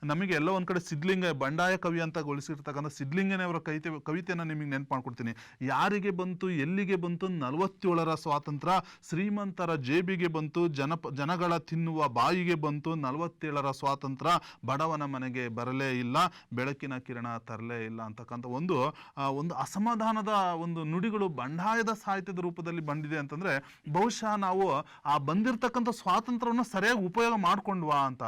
ನಮಗೆ ಎಲ್ಲ ಒಂದು ಕಡೆ ಸಿದ್ಲಿಂಗ ಬಂಡಾಯ ಕವಿ ಅಂತ ಗೊಳಿಸಿರ್ತಕ್ಕಂಥ ಸಿದ್ಲಿಂಗನೇ ಅವರ ಕವಿತೆಯನ್ನು ನಿಮಗೆ ನೆನಪು ಮಾಡ್ಕೊಡ್ತೀನಿ. ಯಾರಿಗೆ ಬಂತು ಎಲ್ಲಿಗೆ ಬಂತು 47ರ ಸ್ವಾತಂತ್ರ್ಯ, ಶ್ರೀಮಂತರ ಜೇಬಿಗೆ ಬಂತು, ಜನಗಳ ತಿನ್ನುವ ಬಾಯಿಗೆ ಬಂತು 47ರ ಸ್ವಾತಂತ್ರ್ಯ, ಬಡವನ ಮನೆಗೆ ಬರಲೇ ಇಲ್ಲ, ಬೆಳಕಿನ ಕಿರಣ ತರಲೇ ಇಲ್ಲ ಅಂತಕ್ಕಂಥ ಒಂದು ಅಸಮಾಧಾನದ ಒಂದು ನುಡಿಗಳು ಬಂಡಾಯದ ಸಾಹಿತ್ಯದ ರೂಪದಲ್ಲಿ ಬಂದಿದೆ ಅಂತಂದ್ರೆ ಬಹುಶಃ ನಾವು ಆ ಬಂದಿರತಕ್ಕಂಥ ಸ್ವಾತಂತ್ರ್ಯವನ್ನು ಸರಿಯಾಗಿ ಉಪಯೋಗ ಮಾಡ್ಕೊಂಡ್ವಾ ಅಂತ.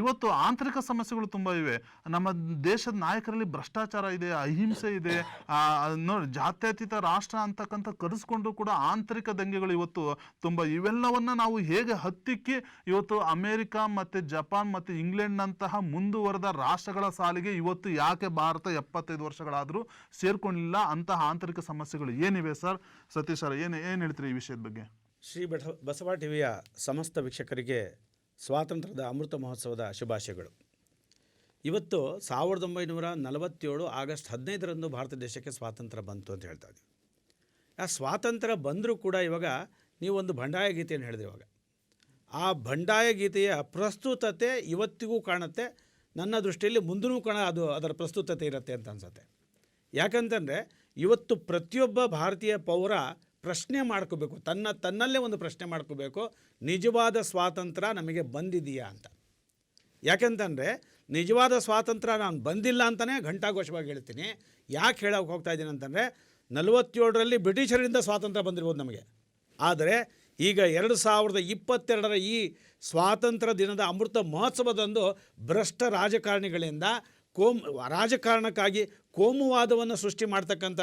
ಇವತ್ತು ಆಂತರಿಕ ಸಮಸ್ಯೆಗಳು ತುಂಬ ಇವೆ. ನಮ್ಮ ದೇಶದ ನಾಯಕರಲ್ಲಿ ಭ್ರಷ್ಟಾಚಾರ ಇದೆ, ಅಹಿಂಸೆ ಇದೆ, ಜಾತ್ಯತೀತ ರಾಷ್ಟ್ರ ಅಂತಕ್ಕಂಥ ಕರೆಸ್ಕೊಂಡು ಕೂಡ ಆಂತರಿಕ ದಂಗೆಗಳು ಇವತ್ತು ತುಂಬ. ಇವೆಲ್ಲವನ್ನ ನಾವು ಹೇಗೆ ಹತ್ತಿಕ್ಕಿ ಇವತ್ತು ಅಮೆರಿಕ ಮತ್ತು ಜಪಾನ್ ಮತ್ತು ಇಂಗ್ಲೆಂಡ್ನಂತಹ ಮುಂದುವರೆದ ರಾಷ್ಟ್ರಗಳ ಸಾಲಿಗೆ ಇವತ್ತು ಯಾಕೆ ಭಾರತ 75 ವರ್ಷಗಳಾದರೂ ಸೇರ್ಕೊಂಡಿಲ್ಲ? ಅಂತಹ ಆಂತರಿಕ ಸಮಸ್ಯೆಗಳು ಏನಿವೆ ಸರ್? ಸತೀಶ್ ಸರ್, ಏನು ಹೇಳ್ತೀರಿ ಈ ವಿಷಯದ ಬಗ್ಗೆ? ಶ್ರೀ ಬಸವ ಟಿವಿಯ ಸಮಸ್ತ ವೀಕ್ಷಕರಿಗೆ ಸ್ವಾತಂತ್ರ್ಯದ ಅಮೃತ ಮಹೋತ್ಸವದ ಶುಭಾಶಯಗಳು. ಇವತ್ತು 1947 ಆಗಸ್ಟ್ 15ರಂದು ಭಾರತ ದೇಶಕ್ಕೆ ಸ್ವಾತಂತ್ರ್ಯ ಬಂತು ಅಂತ ಹೇಳ್ತಾ ಇದ್ದೀವಿ. ಆ ಸ್ವಾತಂತ್ರ್ಯ ಬಂದರೂ ಕೂಡ ಇವಾಗ ನೀವೊಂದು ಬಂಡಾಯ ಗೀತೆಯನ್ನು ಹೇಳಿದ್ರಿ. ಇವಾಗ ಆ ಬಂಡಾಯ ಗೀತೆಯ ಪ್ರಸ್ತುತತೆ ಇವತ್ತಿಗೂ ಕಾಣುತ್ತೆ. ನನ್ನ ದೃಷ್ಟಿಯಲ್ಲಿ ಮುಂದೂ ಅದರ ಪ್ರಸ್ತುತತೆ ಇರುತ್ತೆ ಅಂತ ಅನಿಸುತ್ತೆ. ಯಾಕಂತಂದರೆ ಇವತ್ತು ಪ್ರತಿಯೊಬ್ಬ ಭಾರತೀಯ ಪೌರ ಪ್ರಶ್ನೆ ಮಾಡ್ಕೋಬೇಕು, ತನ್ನಲ್ಲೇ ಒಂದು ಪ್ರಶ್ನೆ ಮಾಡ್ಕೋಬೇಕು, ನಿಜವಾದ ಸ್ವಾತಂತ್ರ್ಯ ನಮಗೆ ಬಂದಿದೆಯಾ ಅಂತ. ಯಾಕೆಂತಂದರೆ ನಿಜವಾದ ಸ್ವಾತಂತ್ರ್ಯ ನಾನು ಬಂದಿಲ್ಲ ಅಂತಲೇ ಘಂಟಾಘೋಷವಾಗಿ ಹೇಳ್ತೀನಿ. ಯಾಕೆ ಹೇಳೋಕೆ ಹೋಗ್ತಾ ಇದ್ದೀನಿ ಅಂತಂದರೆ 47ರಲ್ಲಿ ಬ್ರಿಟಿಷರಿಂದ ಸ್ವಾತಂತ್ರ್ಯ ಬಂದಿರ್ಬೋದು ನಮಗೆ. ಆದರೆ ಈಗ 2022ರ ಈ ಸ್ವಾತಂತ್ರ್ಯ ದಿನದ ಅಮೃತ ಮಹೋತ್ಸವದಂದು ಭ್ರಷ್ಟ ರಾಜಕಾರಣಿಗಳಿಂದ ರಾಜಕಾರಣಕ್ಕಾಗಿ ಕೋಮುವಾದವನ್ನು ಸೃಷ್ಟಿ ಮಾಡ್ತಕ್ಕಂಥ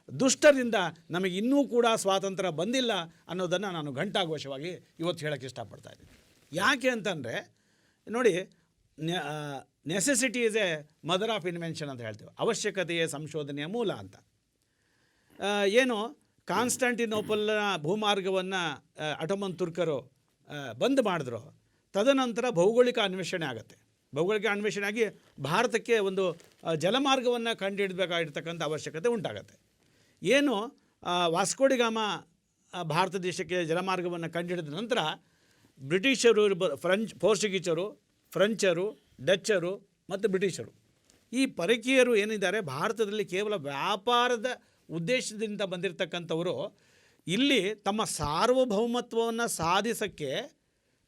ದುಷ್ಟರಿಂದ ನಮಗೆ ಇನ್ನೂ ಕೂಡ ಸ್ವಾತಂತ್ರ್ಯ ಬಂದಿಲ್ಲ ಅನ್ನೋದನ್ನು ನಾನು ಘಂಟಾಘೋಷವಾಗಿ ಇವತ್ತು ಹೇಳೋಕ್ಕೆ ಇಷ್ಟಪಡ್ತಾಯಿದ್ದೀನಿ. ಯಾಕೆ ಅಂತಂದರೆ ನೋಡಿ, necessity is A mother of invention ಅಂತ ಹೇಳ್ತೀವಿ. ಅವಶ್ಯಕತೆಯೇ ಸಂಶೋಧನೆಯ ಮೂಲ ಅಂತ. ಏನು ಕಾನ್ಸ್ಟಾಂಟಿನೋಪಲ್ನ ಭೂಮಾರ್ಗವನ್ನು ಅಟೋಮನ್ ತುರ್ಕರು ಬಂದ್ ಮಾಡಿದ್ರು, ತದನಂತರ ಭೌಗೋಳಿಕ ಅನ್ವೇಷಣೆ ಆಗುತ್ತೆ. ಭೌಗೋಳಿಕ ಅನ್ವೇಷಣೆ ಆಗಿ ಭಾರತಕ್ಕೆ ಒಂದು ಜಲಮಾರ್ಗವನ್ನು ಕಂಡುಹಿಡಬೇಕಾಗಿರ್ತಕ್ಕಂಥ ಅವಶ್ಯಕತೆ ಉಂಟಾಗತ್ತೆ. ಏನು ವಾಸ್ಕೋಡಿಗಾಮ ಭಾರತ ದೇಶಕ್ಕೆ ಜಲಮಾರ್ಗವನ್ನು ಕಂಡುಹಿಡಿದ ನಂತರ ಬ್ರಿಟಿಷರು, ಪೋರ್ಚುಗೀಸರು, ಫ್ರೆಂಚರು, ಡಚ್ಚರು ಮತ್ತು ಬ್ರಿಟಿಷರು ಈ ಪರಕೀಯರು ಏನಿದ್ದಾರೆ ಭಾರತದಲ್ಲಿ ಕೇವಲ ವ್ಯಾಪಾರದ ಉದ್ದೇಶದಿಂದ ಬಂದಿರತಕ್ಕಂಥವರು ಇಲ್ಲಿ ತಮ್ಮ ಸಾರ್ವಭೌಮತ್ವವನ್ನು ಸಾಧಿಸೋಕ್ಕೆ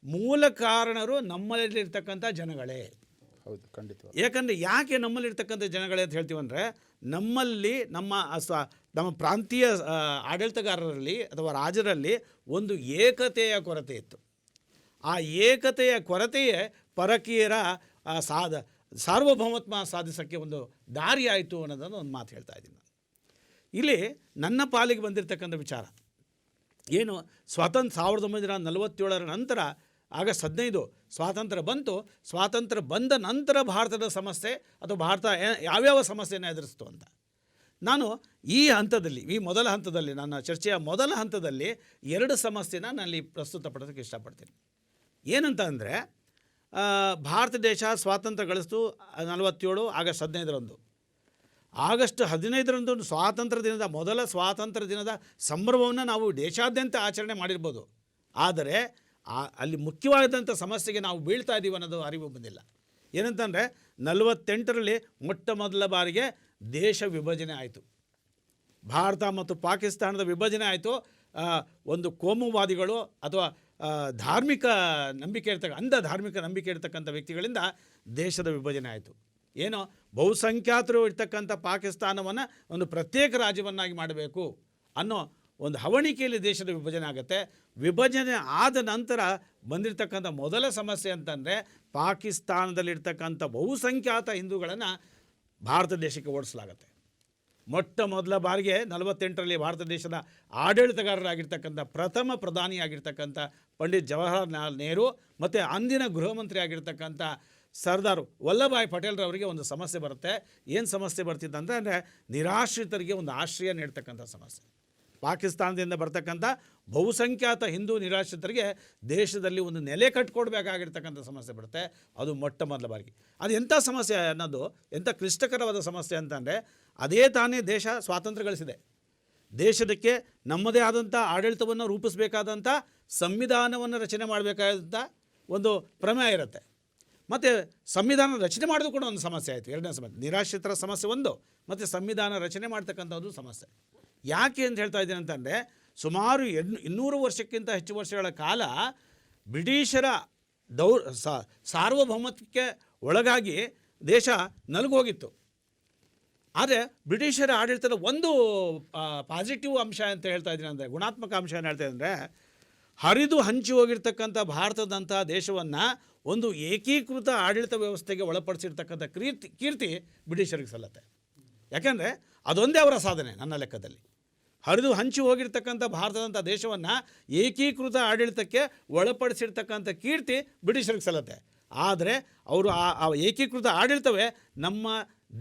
ಮೂಲ ಕಾರಣರು ನಮ್ಮಲ್ಲಿರ್ತಕ್ಕಂಥ ಜನಗಳೇ. ಹೌದು, ಖಂಡಿತ. ಯಾಕೆ ನಮ್ಮಲ್ಲಿರ್ತಕ್ಕಂಥ ಜನಗಳೇ ಅಂತ ಹೇಳ್ತೀವಂದರೆ, ನಮ್ಮಲ್ಲಿ ನಮ್ಮ ಪ್ರಾಂತೀಯ ಆಡಳಿತಗಾರರಲ್ಲಿ ಅಥವಾ ರಾಜರಲ್ಲಿ ಒಂದು ಏಕತೆಯ ಕೊರತೆ ಇತ್ತು. ಆ ಏಕತೆಯ ಕೊರತೆಯೇ ಪರಕೀಯರ ಸಾರ್ವಭೌಮತ್ವ ಸಾಧಿಸೋಕ್ಕೆ ಒಂದು ದಾರಿ ಆಯಿತು ಅನ್ನೋದನ್ನು ಒಂದು ಮಾತು ಹೇಳ್ತಾ ಇದ್ದೀನಿ ನಾನು. ಇಲ್ಲಿ ನನ್ನ ಪಾಲಿಗೆ ಬಂದಿರತಕ್ಕಂಥ ವಿಚಾರ ಏನು, 1947ರ ನಂತರ ಆಗಸ್ಟ್ 15 ಸ್ವಾತಂತ್ರ್ಯ ಬಂತು. ಸ್ವಾತಂತ್ರ್ಯ ಬಂದ ನಂತರ ಭಾರತದ ಸಮಸ್ಯೆ ಅಥವಾ ಭಾರತ ಯಾವ್ಯಾವ ಸಮಸ್ಯೆಯನ್ನು ಎದುರಿಸ್ತು ಅಂತ ನಾನು ಈ ಮೊದಲ ಹಂತದಲ್ಲಿ ನನ್ನ ಚರ್ಚೆಯ ಮೊದಲ ಹಂತದಲ್ಲಿ 2 ಸಮಸ್ಯೆನ ನಾನು ಪ್ರಸ್ತುತಪಡೋದಕ್ಕೆ ಇಷ್ಟಪಡ್ತೀನಿ. ಏನಂತ ಅಂದರೆ, ಭಾರತ ದೇಶ ಸ್ವಾತಂತ್ರ್ಯ ಗಳಿಸ್ತು 47 ಆಗಸ್ಟ್ 15ರಂದು. ಆಗಸ್ಟ್ 15ರಂದು ಸ್ವಾತಂತ್ರ್ಯ ದಿನದ ಮೊದಲ ಸ್ವಾತಂತ್ರ್ಯ ದಿನದ ಸಂಭ್ರಮವನ್ನು ನಾವು ದೇಶಾದ್ಯಂತ ಆಚರಣೆ ಮಾಡಿರ್ಬೋದು. ಆದರೆ ಅಲ್ಲಿ ಮುಖ್ಯವಾದಂಥ ಸಮಸ್ಯೆಗೆ ನಾವು ಬೀಳ್ತಾ ಇದ್ದೀವಿ ಅನ್ನೋದು ಅರಿವು ಬಂದಿಲ್ಲ. ಏನಂತಂದರೆ 48ರಲ್ಲಿ ಮೊಟ್ಟ ಮೊದಲ ಬಾರಿಗೆ ದೇಶ ವಿಭಜನೆ ಆಯಿತು. ಭಾರತ ಮತ್ತು ಪಾಕಿಸ್ತಾನದ ವಿಭಜನೆ ಆಯಿತು. ಒಂದು ಕೋಮುವಾದಿಗಳು ಅಥವಾ ಧಾರ್ಮಿಕ ನಂಬಿಕೆ ಧಾರ್ಮಿಕ ನಂಬಿಕೆ ಇರ್ತಕ್ಕಂಥ ವ್ಯಕ್ತಿಗಳಿಂದ ದೇಶದ ವಿಭಜನೆ ಆಯಿತು. ಏನೋ ಬಹುಸಂಖ್ಯಾತರು ಇರ್ತಕ್ಕಂಥ ಪಾಕಿಸ್ತಾನವನ್ನು ಒಂದು ಪ್ರತ್ಯೇಕ ರಾಜ್ಯವನ್ನಾಗಿ ಮಾಡಬೇಕು ಅನ್ನೋ ಒಂದು ಹವಣಿಕೆಯಲ್ಲಿ ದೇಶದ ವಿಭಜನೆ ಆಗುತ್ತೆ. ವಿಭಜನೆ ಆದ ನಂತರ ಬಂದಿರತಕ್ಕಂಥ ಮೊದಲ ಸಮಸ್ಯೆ ಅಂತಂದರೆ, ಪಾಕಿಸ್ತಾನದಲ್ಲಿರ್ತಕ್ಕಂಥ ಬಹುಸಂಖ್ಯಾತ ಹಿಂದೂಗಳನ್ನು ಭಾರತ ದೇಶಕ್ಕೆ ಓಡಿಸಲಾಗುತ್ತೆ. ಮೊಟ್ಟ ಮೊದಲ ಬಾರಿಗೆ 48ರಲ್ಲಿ ಭಾರತ ದೇಶದ ಆಡಳಿತಗಾರರಾಗಿರ್ತಕ್ಕಂಥ ಪ್ರಥಮ ಪ್ರಧಾನಿಯಾಗಿರ್ತಕ್ಕಂಥ ಪಂಡಿತ್ ಜವಾಹರ್ಲಾಲ್ ನೆಹರು ಮತ್ತು ಅಂದಿನ ಗೃಹ ಮಂತ್ರಿ ಆಗಿರ್ತಕ್ಕಂಥ ಸರ್ದಾರ್ ವಲ್ಲಭಾಯ್ ಪಟೇಲ್ರವರಿಗೆ ಒಂದು ಸಮಸ್ಯೆ ಬರುತ್ತೆ. ಏನು ಸಮಸ್ಯೆ ಬರ್ತಿತ್ತು ಅಂದರೆ, ನಿರಾಶ್ರಿತರಿಗೆ ಒಂದು ಆಶ್ರಯ ನೀಡ್ತಕ್ಕಂಥ ಸಮಸ್ಯೆ. ಪಾಕಿಸ್ತಾನದಿಂದ ಬರ್ತಕ್ಕಂಥ ಬಹುಸಂಖ್ಯಾತ ಹಿಂದೂ ನಿರಾಶ್ರಿತರಿಗೆ ದೇಶದಲ್ಲಿ ಒಂದು ನೆಲೆ ಕಟ್ಕೊಡ್ಬೇಕಾಗಿರ್ತಕ್ಕಂಥ ಸಮಸ್ಯೆ ಬರುತ್ತೆ. ಅದು ಮೊಟ್ಟ ಮೊದಲ ಬಾರಿಗೆ. ಅದು ಎಂಥ ಸಮಸ್ಯೆ ಅನ್ನೋದು, ಎಂಥ ಕ್ಲಿಷ್ಟಕರವಾದ ಸಮಸ್ಯೆ ಅಂತಂದರೆ, ಅದೇ ತಾನೇ ದೇಶ ಸ್ವಾತಂತ್ರ್ಯ ಗಳಿಸಿದೆ. ದೇಶದಕ್ಕೆ ನಮ್ಮದೇ ಆದಂಥ ಆಡಳಿತವನ್ನು ರೂಪಿಸಬೇಕಾದಂಥ ಸಂವಿಧಾನವನ್ನು ರಚನೆ ಮಾಡಬೇಕಾದಂಥ ಒಂದು ಪ್ರಮೇಯ ಇರುತ್ತೆ. ಮತ್ತು ಸಂವಿಧಾನ ರಚನೆ ಮಾಡೋದು ಕೂಡ ಒಂದು ಸಮಸ್ಯೆ ಆಯಿತು. ಎರಡನೇ ಸಮಸ್ಯೆ ನಿರಾಶ್ರಿತರ ಸಮಸ್ಯೆ ಒಂದು, ಮತ್ತು ಸಂವಿಧಾನ ರಚನೆ ಮಾಡ್ತಕ್ಕಂಥದ್ದು ಸಮಸ್ಯೆ. ಯಾಕೆ ಅಂತ ಹೇಳ್ತಾ ಇದ್ದೀನಿ ಅಂತಂದರೆ, ಸುಮಾರು 200 ವರ್ಷಕ್ಕಿಂತ ಹೆಚ್ಚು ವರ್ಷಗಳ ಕಾಲ ಬ್ರಿಟಿಷರ ಸಾರ್ವಭೌಮತ್ವಕ್ಕೆ ಒಳಗಾಗಿ ದೇಶ ನಲುಗೋಗಿತ್ತು. ಆದರೆ ಬ್ರಿಟಿಷರ ಆಡಳಿತದ ಒಂದು ಪಾಸಿಟಿವ್ ಅಂಶ ಅಂತ ಹೇಳ್ತಾ ಇದ್ದೀನಿ ಅಂದರೆ, ಗುಣಾತ್ಮಕ ಅಂಶ ಏನು ಹೇಳ್ತಾ ಇದ್ದರೆ, ಹರಿದು ಹಂಚಿ ಹೋಗಿರ್ತಕ್ಕಂಥ ಭಾರತದಂಥ ದೇಶವನ್ನು ಒಂದು ಏಕೀಕೃತ ಆಡಳಿತ ವ್ಯವಸ್ಥೆಗೆ ಒಳಪಡಿಸಿರ್ತಕ್ಕಂಥ ಕೀರ್ತಿ ಬ್ರಿಟಿಷರಿಗೆ ಸಲ್ಲತ್ತೆ. ಯಾಕೆಂದರೆ ಅದೊಂದೇ ಅವರ ಸಾಧನೆ ನನ್ನ ಲೆಕ್ಕದಲ್ಲಿ. ಹರಿದು ಹಂಚಿ ಹೋಗಿರ್ತಕ್ಕಂಥ ಭಾರತದಂಥ ದೇಶವನ್ನು ಏಕೀಕೃತ ಆಡಳಿತಕ್ಕೆ ಒಳಪಡಿಸಿರ್ತಕ್ಕಂಥ ಕೀರ್ತಿ ಬ್ರಿಟಿಷರಿಗೆ ಸಲ್ಲತ್ತೆ. ಆದರೆ ಅವರು ಆ ಏಕೀಕೃತ ಆಡಳಿತವೇ ನಮ್ಮ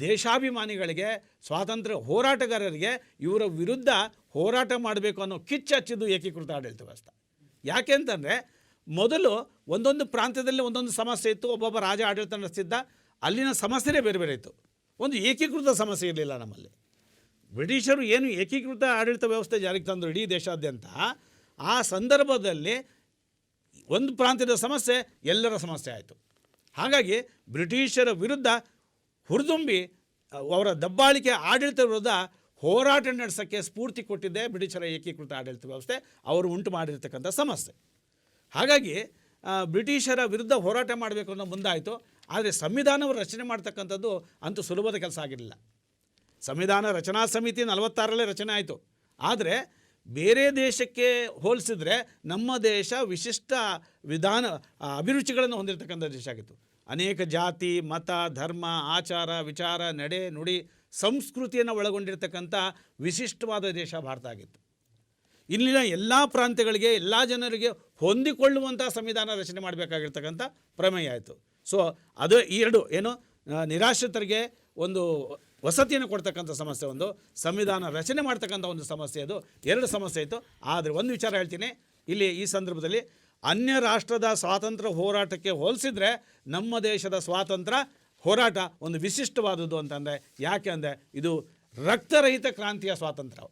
ದೇಶಾಭಿಮಾನಿಗಳಿಗೆ, ಸ್ವಾತಂತ್ರ್ಯ ಹೋರಾಟಗಾರರಿಗೆ ಇವರ ವಿರುದ್ಧ ಹೋರಾಟ ಮಾಡಬೇಕು ಅನ್ನೋ ಕಿಚ್ಚು ಹಚ್ಚಿದ್ದು ಏಕೀಕೃತ ಆಡಳಿತ ವ್ಯವಸ್ಥೆ. ಯಾಕೆ ಅಂತಂದರೆ, ಮೊದಲು ಒಂದೊಂದು ಪ್ರಾಂತ್ಯದಲ್ಲಿ ಒಂದೊಂದು ಸಮಸ್ಯೆ ಇತ್ತು, ಒಬ್ಬೊಬ್ಬ ರಾಜ ಆಡಳಿತ ನಡೆಸ್ತಿದ್ದ, ಅಲ್ಲಿನ ಸಮಸ್ಯೆನೇ ಬೇರೆ ಬೇರೆ ಇತ್ತು. ಒಂದು ಏಕೀಕೃತ ಸಮಸ್ಯೆ ಇರಲಿಲ್ಲ ನಮ್ಮಲ್ಲಿ. ಬ್ರಿಟಿಷರು ಏನು ಏಕೀಕೃತ ಆಡಳಿತ ವ್ಯವಸ್ಥೆ ಜಾರಿಗೆ ತಂದರು ಇಡೀ ದೇಶಾದ್ಯಂತ, ಆ ಸಂದರ್ಭದಲ್ಲಿ ಒಂದು ಪ್ರಾಂತ್ಯದ ಸಮಸ್ಯೆ ಎಲ್ಲರ ಸಮಸ್ಯೆ ಆಯಿತು. ಹಾಗಾಗಿ ಬ್ರಿಟಿಷರ ವಿರುದ್ಧ ಹುರಿದುಂಬಿ ಅವರ ದಬ್ಬಾಳಿಕೆ ಆಡಳಿತ ವಿರುದ್ಧ ಹೋರಾಟ ನಡೆಸೋಕ್ಕೆ ಸ್ಫೂರ್ತಿ ಕೊಟ್ಟಿದ್ದೇ ಬ್ರಿಟಿಷರ ಏಕೀಕೃತ ಆಡಳಿತ ವ್ಯವಸ್ಥೆ, ಅವರು ಉಂಟು ಮಾಡಿರ್ತಕ್ಕಂಥ ಸಮಸ್ಯೆ. ಹಾಗಾಗಿ ಬ್ರಿಟಿಷರ ವಿರುದ್ಧ ಹೋರಾಟ ಮಾಡಬೇಕು ಅನ್ನೋ ಮುಂದಾಯಿತು. ಆದರೆ ಸಂವಿಧಾನವನ್ನು ರಚನೆ ಮಾಡ್ತಕ್ಕಂಥದ್ದು ಅಂತೂ ಸುಲಭದ ಕೆಲಸ ಆಗಿರಲಿಲ್ಲ. ಸಂವಿಧಾನ ರಚನಾ ಸಮಿತಿ 46ರಲ್ಲೇ ರಚನೆ ಆಯಿತು. ಆದರೆ ಬೇರೆ ದೇಶಕ್ಕೆ ಹೋಲಿಸಿದ್ರೆ ನಮ್ಮ ದೇಶ ವಿಶಿಷ್ಟ ಅಭಿರುಚಿಗಳನ್ನು ಹೊಂದಿರತಕ್ಕಂಥ ದೇಶ ಆಗಿತ್ತು. ಅನೇಕ ಜಾತಿ, ಮತ, ಧರ್ಮ, ಆಚಾರ, ವಿಚಾರ, ನಡೆ, ನುಡಿ, ಸಂಸ್ಕೃತಿಯನ್ನು ಒಳಗೊಂಡಿರ್ತಕ್ಕಂಥ ವಿಶಿಷ್ಟವಾದ ದೇಶ ಭಾರತ ಆಗಿತ್ತು. ಇಲ್ಲಿನ ಎಲ್ಲ ಪ್ರಾಂತ್ಯಗಳಿಗೆ, ಎಲ್ಲ ಜನರಿಗೆ ಹೊಂದಿಕೊಳ್ಳುವಂಥ ಸಂವಿಧಾನ ರಚನೆ ಮಾಡಬೇಕಾಗಿರ್ತಕ್ಕಂಥ ಪ್ರಮೇಯ ಆಯಿತು. ಸೊ ಅದು ಈ ಎರಡು ಏನು, ನಿರಾಶ್ರಿತರಿಗೆ ಒಂದು ವಸತಿಯನ್ನು ಕೊಡ್ತಕ್ಕಂಥ ಸಮಸ್ಯೆ ಒಂದು, ಸಂವಿಧಾನ ರಚನೆ ಮಾಡ್ತಕ್ಕಂಥ ಒಂದು ಸಮಸ್ಯೆ, ಅದು ಎರಡು ಸಮಸ್ಯೆ ಇತ್ತು. ಆದರೆ ಒಂದು ವಿಚಾರ ಹೇಳ್ತೀನಿ ಇಲ್ಲಿ ಈ ಸಂದರ್ಭದಲ್ಲಿ, ಅನ್ಯ ರಾಷ್ಟ್ರದ ಸ್ವಾತಂತ್ರ್ಯ ಹೋರಾಟಕ್ಕೆ ಹೋಲಿಸಿದರೆ ನಮ್ಮ ದೇಶದ ಸ್ವಾತಂತ್ರ್ಯ ಹೋರಾಟ ಒಂದು ವಿಶಿಷ್ಟವಾದದ್ದು ಅಂತಂದರೆ, ಯಾಕೆ ಅಂದರೆ ಇದು ರಕ್ತರಹಿತ ಕ್ರಾಂತಿಯ ಸ್ವಾತಂತ್ರ್ಯ.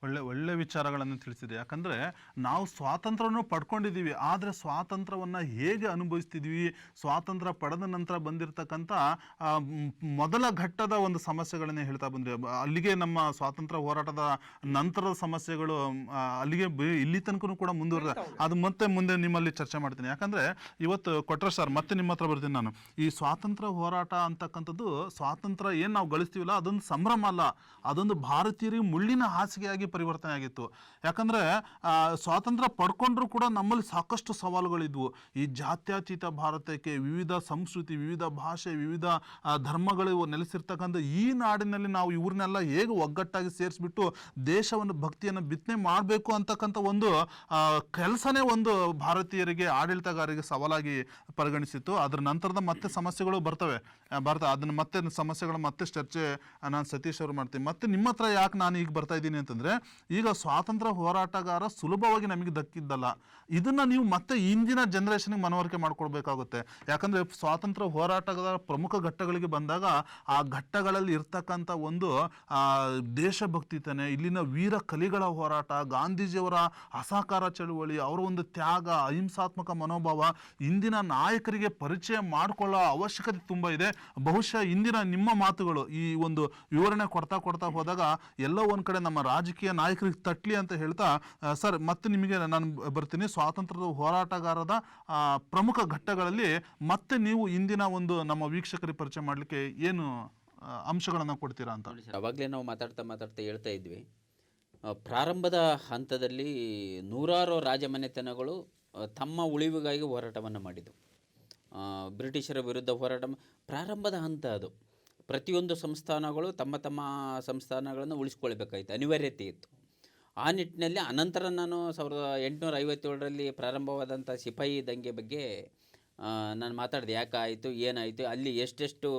ಒಳ್ಳೆ ವಿಚಾರಗಳನ್ನು ತಿಳಿಸಿದೆ. ಯಾಕಂದರೆ ನಾವು ಸ್ವಾತಂತ್ರ್ಯವನ್ನು ಪಡ್ಕೊಂಡಿದ್ದೀವಿ, ಆದರೆ ಸ್ವಾತಂತ್ರ್ಯವನ್ನು ಹೇಗೆ ಅನುಭವಿಸ್ತಿದ್ವಿ, ಸ್ವಾತಂತ್ರ್ಯ ಪಡೆದ ನಂತರ ಬಂದಿರತಕ್ಕಂಥ ಮೊದಲ ಘಟ್ಟದ ಒಂದು ಸಮಸ್ಯೆಗಳನ್ನೇ ಹೇಳ್ತಾ ಬಂದ್ರಿ. ಅಲ್ಲಿಗೆ ನಮ್ಮ ಸ್ವಾತಂತ್ರ್ಯ ಹೋರಾಟದ ನಂತರದ ಸಮಸ್ಯೆಗಳು ಅಲ್ಲಿಗೆ ಇಲ್ಲಿ ತನಕ ಕೂಡ ಮುಂದುವರೆದ, ಅದು ಮತ್ತೆ ಮುಂದೆ ನಿಮ್ಮಲ್ಲಿ ಚರ್ಚೆ ಮಾಡ್ತೀನಿ. ಯಾಕಂದರೆ ಇವತ್ತು ಕೊಟ್ರೆ ಸರ್ ಮತ್ತೆ ನಿಮ್ಮ ಹತ್ರ ಬರ್ತೀನಿ ನಾನು. ಈ ಸ್ವಾತಂತ್ರ್ಯ ಹೋರಾಟ ಅಂತಕ್ಕಂಥದ್ದು, ಸ್ವಾತಂತ್ರ್ಯ ಏನು ನಾವು ಗಳಿಸ್ತೀವಲ್ಲ ಅದೊಂದು ಸಂಭ್ರಮ ಅಲ್ಲ, ಅದೊಂದು ಭಾರತೀಯರಿಗೆ ಮುಳ್ಳಿನ ಹಾಸಿಗೆಯಾಗಿ ಪರಿವರ್ತನೆ ಆಗಿತ್ತು. ಯಾಕಂದರೆ ಸ್ವಾತಂತ್ರ್ಯ ಪಡ್ಕೊಂಡ್ರೂ ಕೂಡ ನಮ್ಮಲ್ಲಿ ಸಾಕಷ್ಟು ಸವಾಲುಗಳಿದ್ವು. ಈ ಜಾತ್ಯತೀತ ಭಾರತಕ್ಕೆ, ವಿವಿಧ ಸಂಸ್ಕೃತಿ, ವಿವಿಧ ಭಾಷೆ, ವಿವಿಧ ಧರ್ಮಗಳು ನೆಲೆಸಿರ್ತಕ್ಕಂಥ ಈ ನಾಡಿನಲ್ಲಿ ನಾವು ಇವ್ರನ್ನೆಲ್ಲ ಹೇಗೆ ಒಗ್ಗಟ್ಟಾಗಿ ಸೇರಿಸ್ಬಿಟ್ಟು ದೇಶವನ್ನು, ಭಕ್ತಿಯನ್ನು ಬಿತ್ತನೆ ಮಾಡಬೇಕು ಅಂತಕ್ಕಂಥ ಒಂದು ಕೆಲಸನೇ ಒಂದು ಭಾರತೀಯರಿಗೆ, ಆಡಳಿತಗಾರರಿಗೆ ಸವಾಲಾಗಿ ಪರಿಗಣಿಸಿತ್ತು. ಅದರ ನಂತರದ ಮತ್ತೆ ಸಮಸ್ಯೆಗಳು ಬರ್ತವೆ ಅದನ್ನು ಮತ್ತೆ ಸಮಸ್ಯೆಗಳು ಮತ್ತೆ ಚರ್ಚೆ ನಾನು ಸತೀಶ್ ಅವರು ಮಾಡ್ತೀನಿ. ಮತ್ತೆ ನಿಮ್ಮ ಹತ್ರ ಯಾಕೆ ನಾನು ಈಗ ಬರ್ತಾ ಇದ್ದೀನಿ ಅಂತಂದರೆ, ಈಗ ಸ್ವಾತಂತ್ರ್ಯ ಹೋರಾಟಗಾರ ಸುಲಭವಾಗಿ ನಮಗೆ ದಕ್ಕಿದ್ದಲ್ಲ, ಇದನ್ನು ನೀವು ಮತ್ತೆ ಇಂದಿನ ಜನ್ರೇಷನ್ಗೆ ಮನವರಿಕೆ ಮಾಡ್ಕೊಳ್ಬೇಕಾಗುತ್ತೆ. ಯಾಕಂದರೆ ಸ್ವಾತಂತ್ರ್ಯ ಹೋರಾಟಗಾರ ಪ್ರಮುಖ ಘಟ್ಟಗಳಿಗೆ ಬಂದಾಗ ಆ ಘಟ್ಟಗಳಲ್ಲಿ ಇರ್ತಕ್ಕಂಥ ಒಂದು ದೇಶಭಕ್ತಿ ತಾನೆ, ಇಲ್ಲಿನ ವೀರ ಕಲಿಗಳ ಹೋರಾಟ, ಗಾಂಧೀಜಿಯವರ ಅಸಹಕಾರ ಚಳುವಳಿ, ಅವರ ಒಂದು ತ್ಯಾಗ, ಅಹಿಂಸಾತ್ಮಕ ಮನೋಭಾವ ಇಂದಿನ ನಾಯಕರಿಗೆ ಪರಿಚಯ ಮಾಡಿಕೊಳ್ಳೋ ಅವಶ್ಯಕತೆ ತುಂಬ ಇದೆ. ಬಹುಶಃ ಇಂದಿನ ನಿಮ್ಮ ಮಾತುಗಳು ಈ ಒಂದು ವಿವರಣೆ ಕೊಡ್ತಾ ಹೋದಾಗ ಎಲ್ಲೋ ಒಂದು ಕಡೆ ನಮ್ಮ ರಾಜಕೀಯ ನಾಯಕರಿಗೆ ತಟ್ಲಿ ಅಂತ ಹೇಳ್ತಾ, ಸರ್ ಮತ್ತೆ ನಿಮಗೆ ನಾನು ಬರ್ತೀನಿ. ಸ್ವಾತಂತ್ರ್ಯದ ಹೋರಾಟಗಾರದ ಪ್ರಮುಖ ಘಟ್ಟಗಳಲ್ಲಿ ಮತ್ತೆ ನೀವು ಇಂದಿನ ಒಂದು ನಮ್ಮ ವೀಕ್ಷಕರಿಗೆ ಪರಿಚಯ ಮಾಡಲಿಕ್ಕೆ ಏನು ಅಂಶಗಳನ್ನು ಕೊಡ್ತೀರಾ ಅಂತ. ಅವಾಗಲೇ ನಾವು ಮಾತಾಡ್ತಾ ಹೇಳ್ತಾ ಇದ್ವಿ, ಪ್ರಾರಂಭದ ಹಂತದಲ್ಲಿ ನೂರಾರು ರಾಜಮನೆತನಗಳು ತಮ್ಮ ಉಳಿವಿಗಾಗಿ ಹೋರಾಟವನ್ನು ಮಾಡಿದವು. ಬ್ರಿಟಿಷರ ವಿರುದ್ಧ ಹೋರಾಟ ಪ್ರಾರಂಭದ ಹಂತ ಅದು. ಪ್ರತಿಯೊಂದು ಸಂಸ್ಥಾನಗಳು ತಮ್ಮ ಸಂಸ್ಥಾನಗಳನ್ನು ಉಳಿಸ್ಕೊಳ್ಬೇಕಾಯಿತು, ಅನಿವಾರ್ಯತೆ ಇತ್ತು. ಆ ನಿಟ್ಟಿನಲ್ಲಿ ಅನಂತರ ನಾನು 1857ರಲ್ಲಿ ಪ್ರಾರಂಭವಾದಂಥ ಸಿಪಾಯಿ ದಂಗೆ ಬಗ್ಗೆ ನಾನು ಮಾತಾಡಿದೆ. ಯಾಕಾಯಿತು, ಏನಾಯಿತು, ಅಲ್ಲಿ ಎಷ್ಟೆಷ್ಟು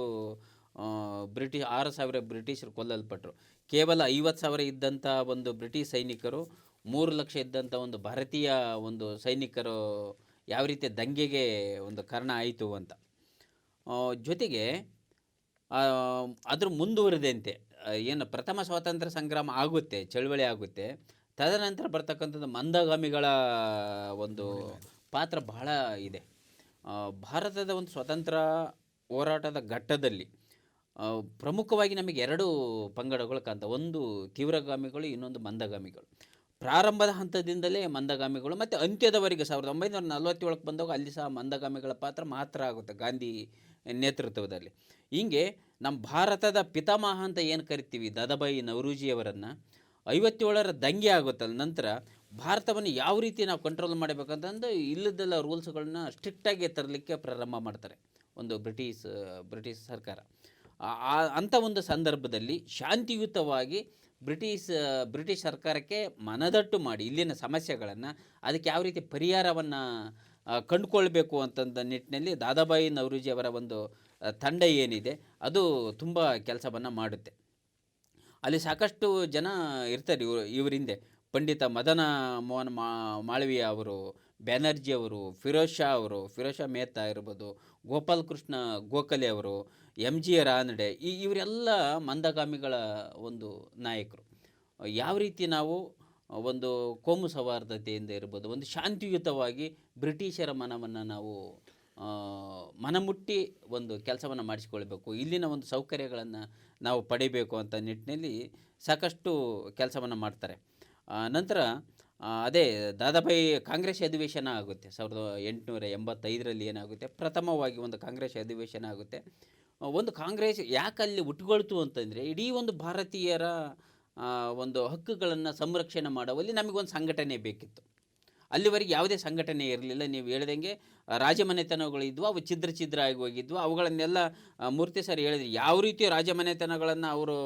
6,000 ಬ್ರಿಟಿಷರು ಕೊಲ್ಲಲ್ಪಟ್ಟರು. ಕೇವಲ 50,000 ಇದ್ದಂಥ ಒಂದು ಬ್ರಿಟಿಷ್ ಸೈನಿಕರು, 3 ಲಕ್ಷ ಇದ್ದಂಥ ಒಂದು ಭಾರತೀಯ ಒಂದು ಸೈನಿಕರು ಯಾವ ರೀತಿ ದಂಗೆಗೆ ಒಂದು ಕಾರಣ ಆಯಿತು ಅಂತ. ಜೊತೆಗೆ ಅದ್ರ ಮುಂದುವರೆದಂತೆ ಏನು ಪ್ರಥಮ ಸ್ವಾತಂತ್ರ್ಯ ಸಂಗ್ರಾಮ ಆಗುತ್ತೆ, ಚಳವಳಿ ಆಗುತ್ತೆ, ತದನಂತರ ಬರ್ತಕ್ಕಂಥದ್ದು ಮಂದಗಾಮಿಗಳ ಒಂದು ಪಾತ್ರ ಬಹಳ ಇದೆ. ಭಾರತದ ಒಂದು ಸ್ವತಂತ್ರ ಹೋರಾಟದ ಘಟ್ಟದಲ್ಲಿ ಪ್ರಮುಖವಾಗಿ ನಮಗೆ 2 ಪಂಗಡಗಳು ಕಾಣ್ತವೆ. ಒಂದು ತೀವ್ರಗಾಮಿಗಳು, ಇನ್ನೊಂದು ಮಂದಗಾಮಿಗಳು. ಪ್ರಾರಂಭದ ಹಂತದಿಂದಲೇ ಮಂದಗಾಮಿಗಳು ಮತ್ತು ಅಂತ್ಯದವರೆಗೆ 1947ಕ್ಕೆ ಬಂದಾಗ ಅಲ್ಲಿ ಸಹ ಮಂದಗಾಮಿಗಳ ಪಾತ್ರ ಮಾತ್ರ ಆಗುತ್ತೆ ಗಾಂಧಿ ನೇತೃತ್ವದಲ್ಲಿ. ಹೀಗೆ ನಮ್ಮ ಭಾರತದ ಪಿತಾಮಹ ಅಂತ ಏನು ಕರಿತೀವಿ ದಾದಾಬಾಯಿ ನವರೋಜಿಯವರನ್ನು 57ರ ದಂಗೆ ಆಗುತ್ತಲ್ಲ ನಂತರ ಭಾರತವನ್ನು ಯಾವ ರೀತಿ ನಾವು ಕಂಟ್ರೋಲ್ ಮಾಡಬೇಕಂತಂದು ಇಲ್ಲದೆಲ್ಲ ರೂಲ್ಸ್ಗಳನ್ನ ಸ್ಟ್ರಿಕ್ಟಾಗಿ ತರಲಿಕ್ಕೆ ಪ್ರಾರಂಭ ಮಾಡ್ತಾರೆ ಒಂದು ಬ್ರಿಟಿಷ್ ಸರ್ಕಾರ. ಅಂಥ ಒಂದು ಸಂದರ್ಭದಲ್ಲಿ ಶಾಂತಿಯುತವಾಗಿ ಬ್ರಿಟಿಷ್ ಸರ್ಕಾರಕ್ಕೆ ಮನದಟ್ಟು ಮಾಡಿ ಇಲ್ಲಿನ ಸಮಸ್ಯೆಗಳನ್ನು ಅದಕ್ಕೆ ಯಾವ ರೀತಿ ಪರಿಹಾರವನ್ನು ಕಂಡುಕೊಳ್ಬೇಕು ಅಂತಂದ ನಿಟ್ಟಿನಲ್ಲಿ ದಾದಾಬಾಯಿ ನವರೋಜಿ ಅವರ ಒಂದು ತಂಡ ಏನಿದೆ ಅದು ತುಂಬ ಕೆಲಸವನ್ನು ಮಾಡುತ್ತೆ. ಅಲ್ಲಿ ಸಾಕಷ್ಟು ಜನ ಇರ್ತಾರೆ ಇವರಿಂದೆ. ಪಂಡಿತ ಮದನ ಮೋಹನ್ ಮಾಳವೀಯ ಅವರು, ಬ್ಯಾನರ್ಜಿ ಅವರು, ಫಿರೋಜ್ ಶಾ ಮೆಹ್ತಾ ಇರ್ಬೋದು, ಗೋಪಾಲ್ ಕೃಷ್ಣ ಗೋಖಲೆ ಅವರು, MG ರಾನಡೆ, ಇವರೆಲ್ಲ ಮಂದಗಾಮಿಗಳ ಒಂದು ನಾಯಕರು. ಯಾವ ರೀತಿ ನಾವು ಒಂದು ಕೋಮು ಸೌಹಾರ್ದತೆಯಿಂದ ಇರ್ಬೋದು, ಒಂದು ಶಾಂತಿಯುತವಾಗಿ ಬ್ರಿಟಿಷರ ಮನವನ್ನು ನಾವು ಮನಮುಟ್ಟಿ ಒಂದು ಕೆಲಸವನ್ನು ಮಾಡಿಸಿಕೊಳ್ಬೇಕು, ಇಲ್ಲಿನ ಒಂದು ಸೌಕರ್ಯಗಳನ್ನು ನಾವು ಪಡಿಬೇಕು ಅಂತ ನಿಟ್ಟಿನಲ್ಲಿ ಸಾಕಷ್ಟು ಕೆಲಸವನ್ನು ಮಾಡ್ತಾರೆ. ನಂತರ ಅದೇ ದಾದಾಬಾಯಿ ಕಾಂಗ್ರೆಸ್ ಅಧಿವೇಶನ ಆಗುತ್ತೆ 1885ರಲ್ಲಿ ಏನಾಗುತ್ತೆ, ಪ್ರಥಮವಾಗಿ ಒಂದು ಕಾಂಗ್ರೆಸ್ ಅಧಿವೇಶನ ಆಗುತ್ತೆ. ಒಂದು ಕಾಂಗ್ರೆಸ್ ಯಾಕೆ ಅಲ್ಲಿ ಹುಟ್ಟುಕೊಳ್ತು ಅಂತಂದರೆ ಇಡೀ ಒಂದು ಭಾರತೀಯರ ಒಂದು ಹಕ್ಕುಗಳನ್ನು ಸಂರಕ್ಷಣೆ ಮಾಡುವಲ್ಲಿ ನಮಗೊಂದು ಸಂಘಟನೆ ಬೇಕಿತ್ತು. ಅಲ್ಲಿವರೆಗೆ ಯಾವುದೇ ಸಂಘಟನೆ ಇರಲಿಲ್ಲ. ನೀವು ಹೇಳ್ದಂಗೆ ರಾಜಮನೆತನಗಳಿದ್ವು, ಅವು ಛಿದ್ರ ಆಗಿ ಹೋಗಿದ್ವು. ಅವುಗಳನ್ನೆಲ್ಲ ಮೂರ್ತಿ ಸರ್ ಹೇಳಿದ್ರು ಯಾವ ರೀತಿ ರಾಜಮನೆತನಗಳನ್ನು ಅವರು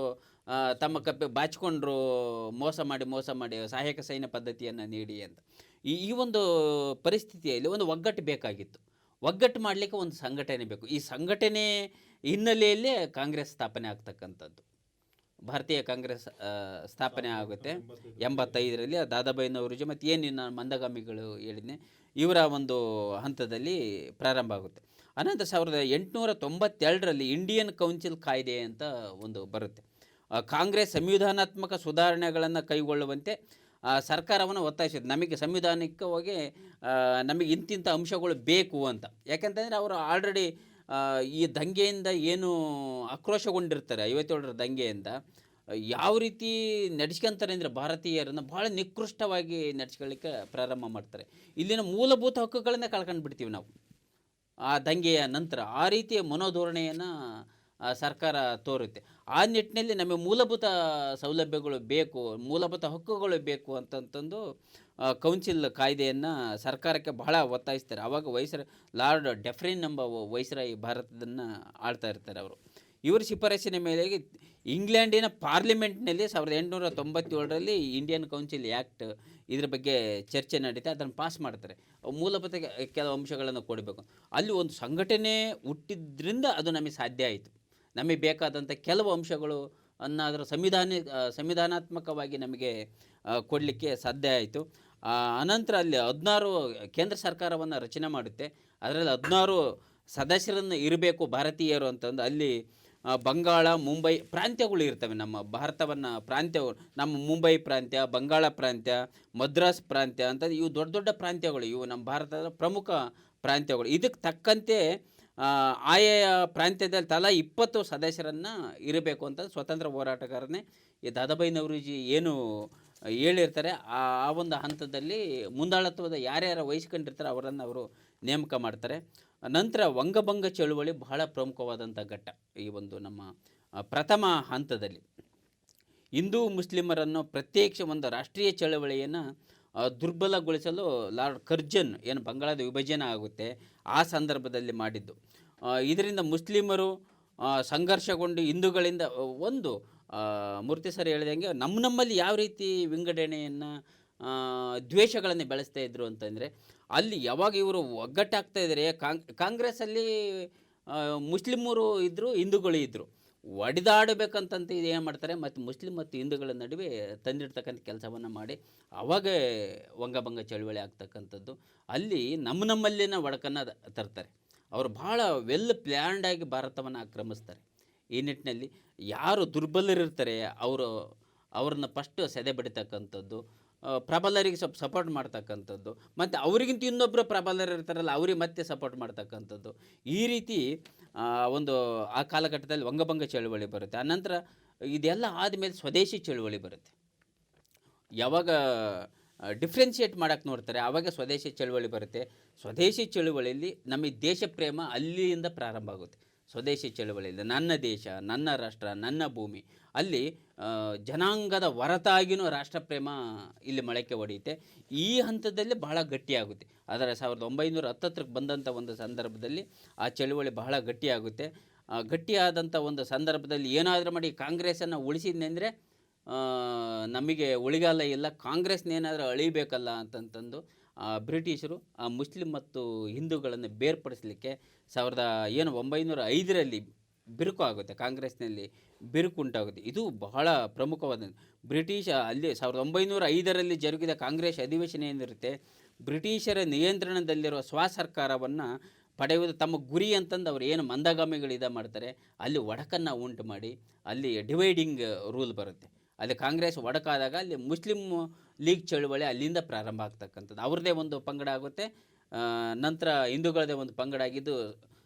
ತಮ್ಮ ಕಪ್ಪೆ ಬಾಚಿಕೊಂಡ್ರು, ಮೋಸ ಮಾಡಿ ಸಹಾಯಕ ಸೈನ್ಯ ಪದ್ಧತಿಯನ್ನು ನೀಡಿ ಅಂತ. ಈ ಒಂದು ಪರಿಸ್ಥಿತಿಯಲ್ಲಿ ಒಂದು ಒಗ್ಗಟ್ಟು ಬೇಕಾಗಿತ್ತು. ಒಗ್ಗಟ್ಟು ಮಾಡಲಿಕ್ಕೆ ಒಂದು ಸಂಘಟನೆ ಬೇಕು. ಈ ಸಂಘಟನೆ ಹಿನ್ನೆಲೆಯಲ್ಲೇ ಕಾಂಗ್ರೆಸ್ ಸ್ಥಾಪನೆ ಆಗ್ತಕ್ಕಂಥದ್ದು. ಭಾರತೀಯ ಕಾಂಗ್ರೆಸ್ ಸ್ಥಾಪನೆ ಆಗುತ್ತೆ 85ರಲ್ಲಿ. ದಾದಾಬಾಯಿ ನವರೋಜಿ ಮತ್ತು ಏನು ನಾನು ಮಂದಗಾಮಿಗಳು ಹೇಳಿದ್ನೆ ಇವರ ಒಂದು ಹಂತದಲ್ಲಿ ಪ್ರಾರಂಭ ಆಗುತ್ತೆ. ಅನಂತರ 1892ರಲ್ಲಿ ಇಂಡಿಯನ್ ಕೌನ್ಸಿಲ್ ಕಾಯ್ದೆ ಅಂತ ಒಂದು ಬರುತ್ತೆ. ಕಾಂಗ್ರೆಸ್ ಸಂವಿಧಾನಾತ್ಮಕ ಸುಧಾರಣೆಗಳನ್ನು ಕೈಗೊಳ್ಳುವಂತೆ ಸರ್ಕಾರವನ್ನು ಒತ್ತಾಯಿಸಿದ್ರು. ನಮಗೆ ಸಂವಿಧಾನಿಕವಾಗಿ ನಮಗೆ ಇಂತಿಂಥ ಅಂಶಗಳು ಬೇಕು ಅಂತ. ಯಾಕೆಂತಂದರೆ ಅವರು ಆಲ್ರೆಡಿ ಈ ದಂಗೆಯಿಂದ ಏನು ಆಕ್ರೋಶಗೊಂಡಿರ್ತಾರೆ 57ರ ದಂಗೆಯಿಂದ, ಯಾವ ರೀತಿ ನಡೆಸ್ಕೊಂತಾರೆ ಅಂದರೆ ಭಾರತೀಯರನ್ನು ಭಾಳ ನಿಕೃಷ್ಟವಾಗಿ ನಡೆಸ್ಕೊಳ್ಳಿಕ್ಕೆ ಪ್ರಾರಂಭ ಮಾಡ್ತಾರೆ. ಇಲ್ಲಿನ ಮೂಲಭೂತ ಹಕ್ಕುಗಳನ್ನೇ ಕಳ್ಕೊಂಡು ಬಿಡ್ತೀವಿ ನಾವು ಆ ದಂಗೆಯ ನಂತರ. ಆ ರೀತಿಯ ಮನೋಧೋರಣೆಯನ್ನು ಸರ್ಕಾರ ತೋರುತ್ತೆ. ಆ ನಿಟ್ಟಿನಲ್ಲಿ ನಮಗೆ ಮೂಲಭೂತ ಸೌಲಭ್ಯಗಳು ಬೇಕು, ಮೂಲಭೂತ ಹಕ್ಕುಗಳು ಬೇಕು ಅಂತಂತಂದು ಕೌನ್ಸಿಲ್ ಕಾಯ್ದೆಯನ್ನು ಸರ್ಕಾರಕ್ಕೆ ಬಹಳ ಒತ್ತಾಯಿಸ್ತಾರೆ. ಆವಾಗ ಲಾರ್ಡ್ ಡೆಫ್ರಿನ್ ಎಂಬ ವೈಸ್ರಾಯ್ ಭಾರತದನ್ನು ಆಳ್ತಾ ಇರ್ತಾರೆ. ಅವರು ಇವರ ಶಿಫಾರಸಿನ ಮೇಲೆಗೆ ಇಂಗ್ಲೆಂಡಿನ ಪಾರ್ಲಿಮೆಂಟ್ನಲ್ಲಿ 1897ರಲ್ಲಿ ಇಂಡಿಯನ್ ಕೌನ್ಸಿಲ್ ಆ್ಯಕ್ಟ್ ಇದ್ರ ಬಗ್ಗೆ ಚರ್ಚೆ ನಡೀತಾ ಅದನ್ನು ಪಾಸ್ ಮಾಡ್ತಾರೆ. ಮೂಲಭೂತ ಕೆಲವು ಅಂಶಗಳನ್ನು ಕೊಡಬೇಕು. ಅಲ್ಲಿ ಒಂದು ಸಂಘಟನೆ ಹುಟ್ಟಿದ್ರಿಂದ ಅದು ನಮಗೆ ಸಾಧ್ಯ ಆಯಿತು. ನಮಗೆ ಬೇಕಾದಂಥ ಕೆಲವು ಅಂಶಗಳು ಅನ್ನಾದರೂ ಸಂವಿಧಾನಾತ್ಮಕವಾಗಿ ನಮಗೆ ಕೊಡಲಿಕ್ಕೆ ಸಾಧ್ಯ ಆಯಿತು. ಅನಂತರ ಅಲ್ಲಿ 16 ಕೇಂದ್ರ ಸರ್ಕಾರವನ್ನು ರಚನೆ ಮಾಡುತ್ತೆ. ಅದರಲ್ಲಿ 16 ಸದಸ್ಯರನ್ನು ಇರಬೇಕು ಭಾರತೀಯರು ಅಂತಂದು. ಅಲ್ಲಿ ಬಂಗಾಳ, ಮುಂಬೈ ಪ್ರಾಂತ್ಯಗಳು ಇರ್ತವೆ. ನಮ್ಮ ಭಾರತವನ್ನು ಪ್ರಾಂತ್ಯಗಳು, ನಮ್ಮ ಮುಂಬೈ ಪ್ರಾಂತ್ಯ, ಬಂಗಾಳ ಪ್ರಾಂತ್ಯ, ಮದ್ರಾಸ್ ಪ್ರಾಂತ್ಯ ಅಂತ ಇವು ದೊಡ್ಡ ದೊಡ್ಡ ಪ್ರಾಂತ್ಯಗಳು. ಇವು ನಮ್ಮ ಭಾರತದ ಪ್ರಮುಖ ಪ್ರಾಂತ್ಯಗಳು. ಇದಕ್ಕೆ ತಕ್ಕಂತೆ ಆಯಾ ಪ್ರಾಂತ್ಯದಲ್ಲಿ ತಲಾ 20 ಸದಸ್ಯರನ್ನು ಇರಬೇಕು ಅಂತ ಸ್ವತಂತ್ರ ಹೋರಾಟಗಾರನೇ ಈ ದಾದಾಬಾಯಿ ನವರೋಜಿ ಏನು ಹೇಳಿರ್ತಾರೆ. ಆ ಒಂದು ಹಂತದಲ್ಲಿ ಮುಂದಾಳತ್ವದ ಯಾರ್ಯಾರು ವಹಿಸ್ಕೊಂಡಿರ್ತಾರೆ ಅವರನ್ನು ಅವರು ನೇಮಕ ಮಾಡ್ತಾರೆ. ನಂತರ ವಂಗಭಂಗ ಚಳುವಳಿ ಬಹಳ ಪ್ರಮುಖವಾದಂಥ ಘಟ್ಟ ಈ ಒಂದು ನಮ್ಮ ಪ್ರಥಮ ಹಂತದಲ್ಲಿ. ಹಿಂದೂ ಮುಸ್ಲಿಮರನ್ನು ಪ್ರತ್ಯೇಕ ಒಂದು ರಾಷ್ಟ್ರೀಯ ಚಳವಳಿಯನ್ನು ದುರ್ಬಲಗೊಳಿಸಲು ಲಾರ್ಡ್ ಕರ್ಜನ್ ಏನು ಬಂಗಾಳದ ವಿಭಜನೆ ಆಗುತ್ತೆ ಆ ಸಂದರ್ಭದಲ್ಲಿ ಮಾಡಿದ್ದು. ಇದರಿಂದ ಮುಸ್ಲಿಮರು ಸಂಘರ್ಷಗೊಂಡು ಹಿಂದೂಗಳಿಂದ ಒಂದು ಮೂರ್ತಿ ಸರ್ ಹೇಳಿದಂಗೆ ನಮ್ಮಲ್ಲಿ ಯಾವ ರೀತಿ ವಿಂಗಡಣೆಯನ್ನು ದ್ವೇಷಗಳನ್ನು ಬೆಳೆಸ್ತಾ ಇದ್ರು ಅಂತಂದರೆ ಅಲ್ಲಿ ಯಾವಾಗ ಇವರು ಒಗ್ಗಟ್ಟಾಗ್ತಾ ಇದ್ದಾರೆ. ಕಾಂಗ್ರೆಸ್ಸಲ್ಲಿ ಮುಸ್ಲಿಮರು ಇದ್ದರು, ಹಿಂದೂಗಳು ಇದ್ದರು. ಒಡೆದಾಡಬೇಕಂತಂತ ಇದು ಏನು ಮಾಡ್ತಾರೆ, ಮತ್ತು ಮುಸ್ಲಿಂ ಮತ್ತು ಹಿಂದೂಗಳ ನಡುವೆ ತಂದಿಡ್ತಕ್ಕಂಥ ಕೆಲಸವನ್ನು ಮಾಡಿ ಅವಾಗ ವಂಗಭಂಗ ಚಳುವಳಿ ಆಗ್ತಕ್ಕಂಥದ್ದು. ಅಲ್ಲಿ ನಮ್ಮಲ್ಲಿನ ಒಡಕನ್ನು ತರ್ತಾರೆ. ಅವರು ಭಾಳ ವೆಲ್ ಪ್ಲ್ಯಾಂಡಾಗಿ ಭಾರತವನ್ನು ಆಕ್ರಮಿಸ್ತಾರೆ. ಈ ನಿಟ್ಟಿನಲ್ಲಿ ಯಾರು ದುರ್ಬಲರಿರ್ತಾರೆ ಅವ್ರನ್ನ ಫಸ್ಟ್ ಸೆದೆ ಬಡಿತಕ್ಕಂಥದ್ದು. ಪ್ರಬಲರಿಗೆ ಸ್ವಲ್ಪ ಸಪೋರ್ಟ್ ಮಾಡ್ತಕ್ಕಂಥದ್ದು, ಮತ್ತು ಅವರಿಗಿಂತ ಇನ್ನೊಬ್ಬರು ಪ್ರಬಲರು ಇರ್ತಾರಲ್ಲ ಅವ್ರಿಗೆ ಮತ್ತೆ ಸಪೋರ್ಟ್ ಮಾಡ್ತಕ್ಕಂಥದ್ದು. ಈ ರೀತಿ ಒಂದು ಆ ಕಾಲಘಟ್ಟದಲ್ಲಿ ವಂಗಭಂಗ ಚಳುವಳಿ ಬರುತ್ತೆ. ಆನಂತರ ಇದೆಲ್ಲ ಆದಮೇಲೆ ಸ್ವದೇಶಿ ಚಳುವಳಿ ಬರುತ್ತೆ. ಯಾವಾಗ ಡಿಫ್ರೆನ್ಷಿಯೇಟ್ ಮಾಡೋಕ್ಕೆ ನೋಡ್ತಾರೆ ಆವಾಗ ಸ್ವದೇಶಿ ಚಳುವಳಿ ಬರುತ್ತೆ. ಸ್ವದೇಶಿ ಚಳುವಳಿಯಲ್ಲಿ ನಮಗೆ ದೇಶ ಪ್ರೇಮ ಅಲ್ಲಿಂದ ಪ್ರಾರಂಭ ಆಗುತ್ತೆ. ಸ್ವದೇಶಿ ಚಳುವಳಿಯಿಂದ ನನ್ನ ದೇಶ, ನನ್ನ ರಾಷ್ಟ್ರ, ನನ್ನ ಭೂಮಿ, ಅಲ್ಲಿ ಜನಾಂಗದ ಹೊರತಾಗಿಯೂ ರಾಷ್ಟ್ರಪ್ರೇಮ ಇಲ್ಲಿ ಮೊಳಕೆ ಹೊಡೆಯುತ್ತೆ. ಈ ಹಂತದಲ್ಲಿ ಬಹಳ ಗಟ್ಟಿಯಾಗುತ್ತೆ. ಅದರ 1910ಕ್ಕೆ ಬಂದಂಥ ಒಂದು ಸಂದರ್ಭದಲ್ಲಿ ಆ ಚಳುವಳಿ ಬಹಳ ಗಟ್ಟಿಯಾಗುತ್ತೆ. ಗಟ್ಟಿಯಾದಂಥ ಒಂದು ಸಂದರ್ಭದಲ್ಲಿ ಏನಾದರೂ ಮಾಡಿ ಕಾಂಗ್ರೆಸ್ಸನ್ನು ಉಳಿಸಿದ್ನೆಂದರೆ ನಮಗೆ ಉಳಿಗಾಲ ಇಲ್ಲ, ಕಾಂಗ್ರೆಸ್ನೇನಾದರೂ ಅಳಿಬೇಕಲ್ಲ ಅಂತಂತಂದು ಬ್ರಿಟಿಷರು ಆ ಮುಸ್ಲಿಂ ಮತ್ತು ಹಿಂದೂಗಳನ್ನು ಬೇರ್ಪಡಿಸಲಿಕ್ಕೆ 1905ರಲ್ಲಿ ಬಿರುಕು ಆಗುತ್ತೆ. ಕಾಂಗ್ರೆಸ್ನಲ್ಲಿ ಬಿರುಕು ಉಂಟಾಗುತ್ತೆ. ಇದು ಬಹಳ ಪ್ರಮುಖವಾದ ಬ್ರಿಟಿಷ ಅಲ್ಲಿ 1905ರಲ್ಲಿ ಜರುಗಿದ ಕಾಂಗ್ರೆಸ್ ಅಧಿವೇಶನ ಏನಿರುತ್ತೆ, ಬ್ರಿಟಿಷರ ನಿಯಂತ್ರಣದಲ್ಲಿರುವ ಸ್ವಸರ್ಕಾರವನ್ನು ಪಡೆಯುವುದು ತಮ್ಮ ಗುರಿ ಅಂತಂದು ಅವ್ರು ಏನು ಮಂದಗಾಮಿಗಳು ಮಾಡ್ತಾರೆ, ಅಲ್ಲಿ ಒಡಕನ್ನು ಉಂಟು ಮಾಡಿ ಅಲ್ಲಿ ಡಿವೈಡಿಂಗ್ ರೂಲ್ ಬರುತ್ತೆ. ಅಲ್ಲಿ ಕಾಂಗ್ರೆಸ್ ಒಡಕಾದಾಗ ಅಲ್ಲಿ ಮುಸ್ಲಿಂ ಲೀಗ್ ಚಳುವಳಿ ಅಲ್ಲಿಂದ ಪ್ರಾರಂಭ ಆಗ್ತಕ್ಕಂಥದ್ದು. ಅವ್ರದ್ದೇ ಒಂದು ಪಂಗಡ ಆಗುತ್ತೆ. ನಂತರ ಹಿಂದೂಗಳದೇ ಒಂದು ಪಂಗಡ ಆಗಿದ್ದು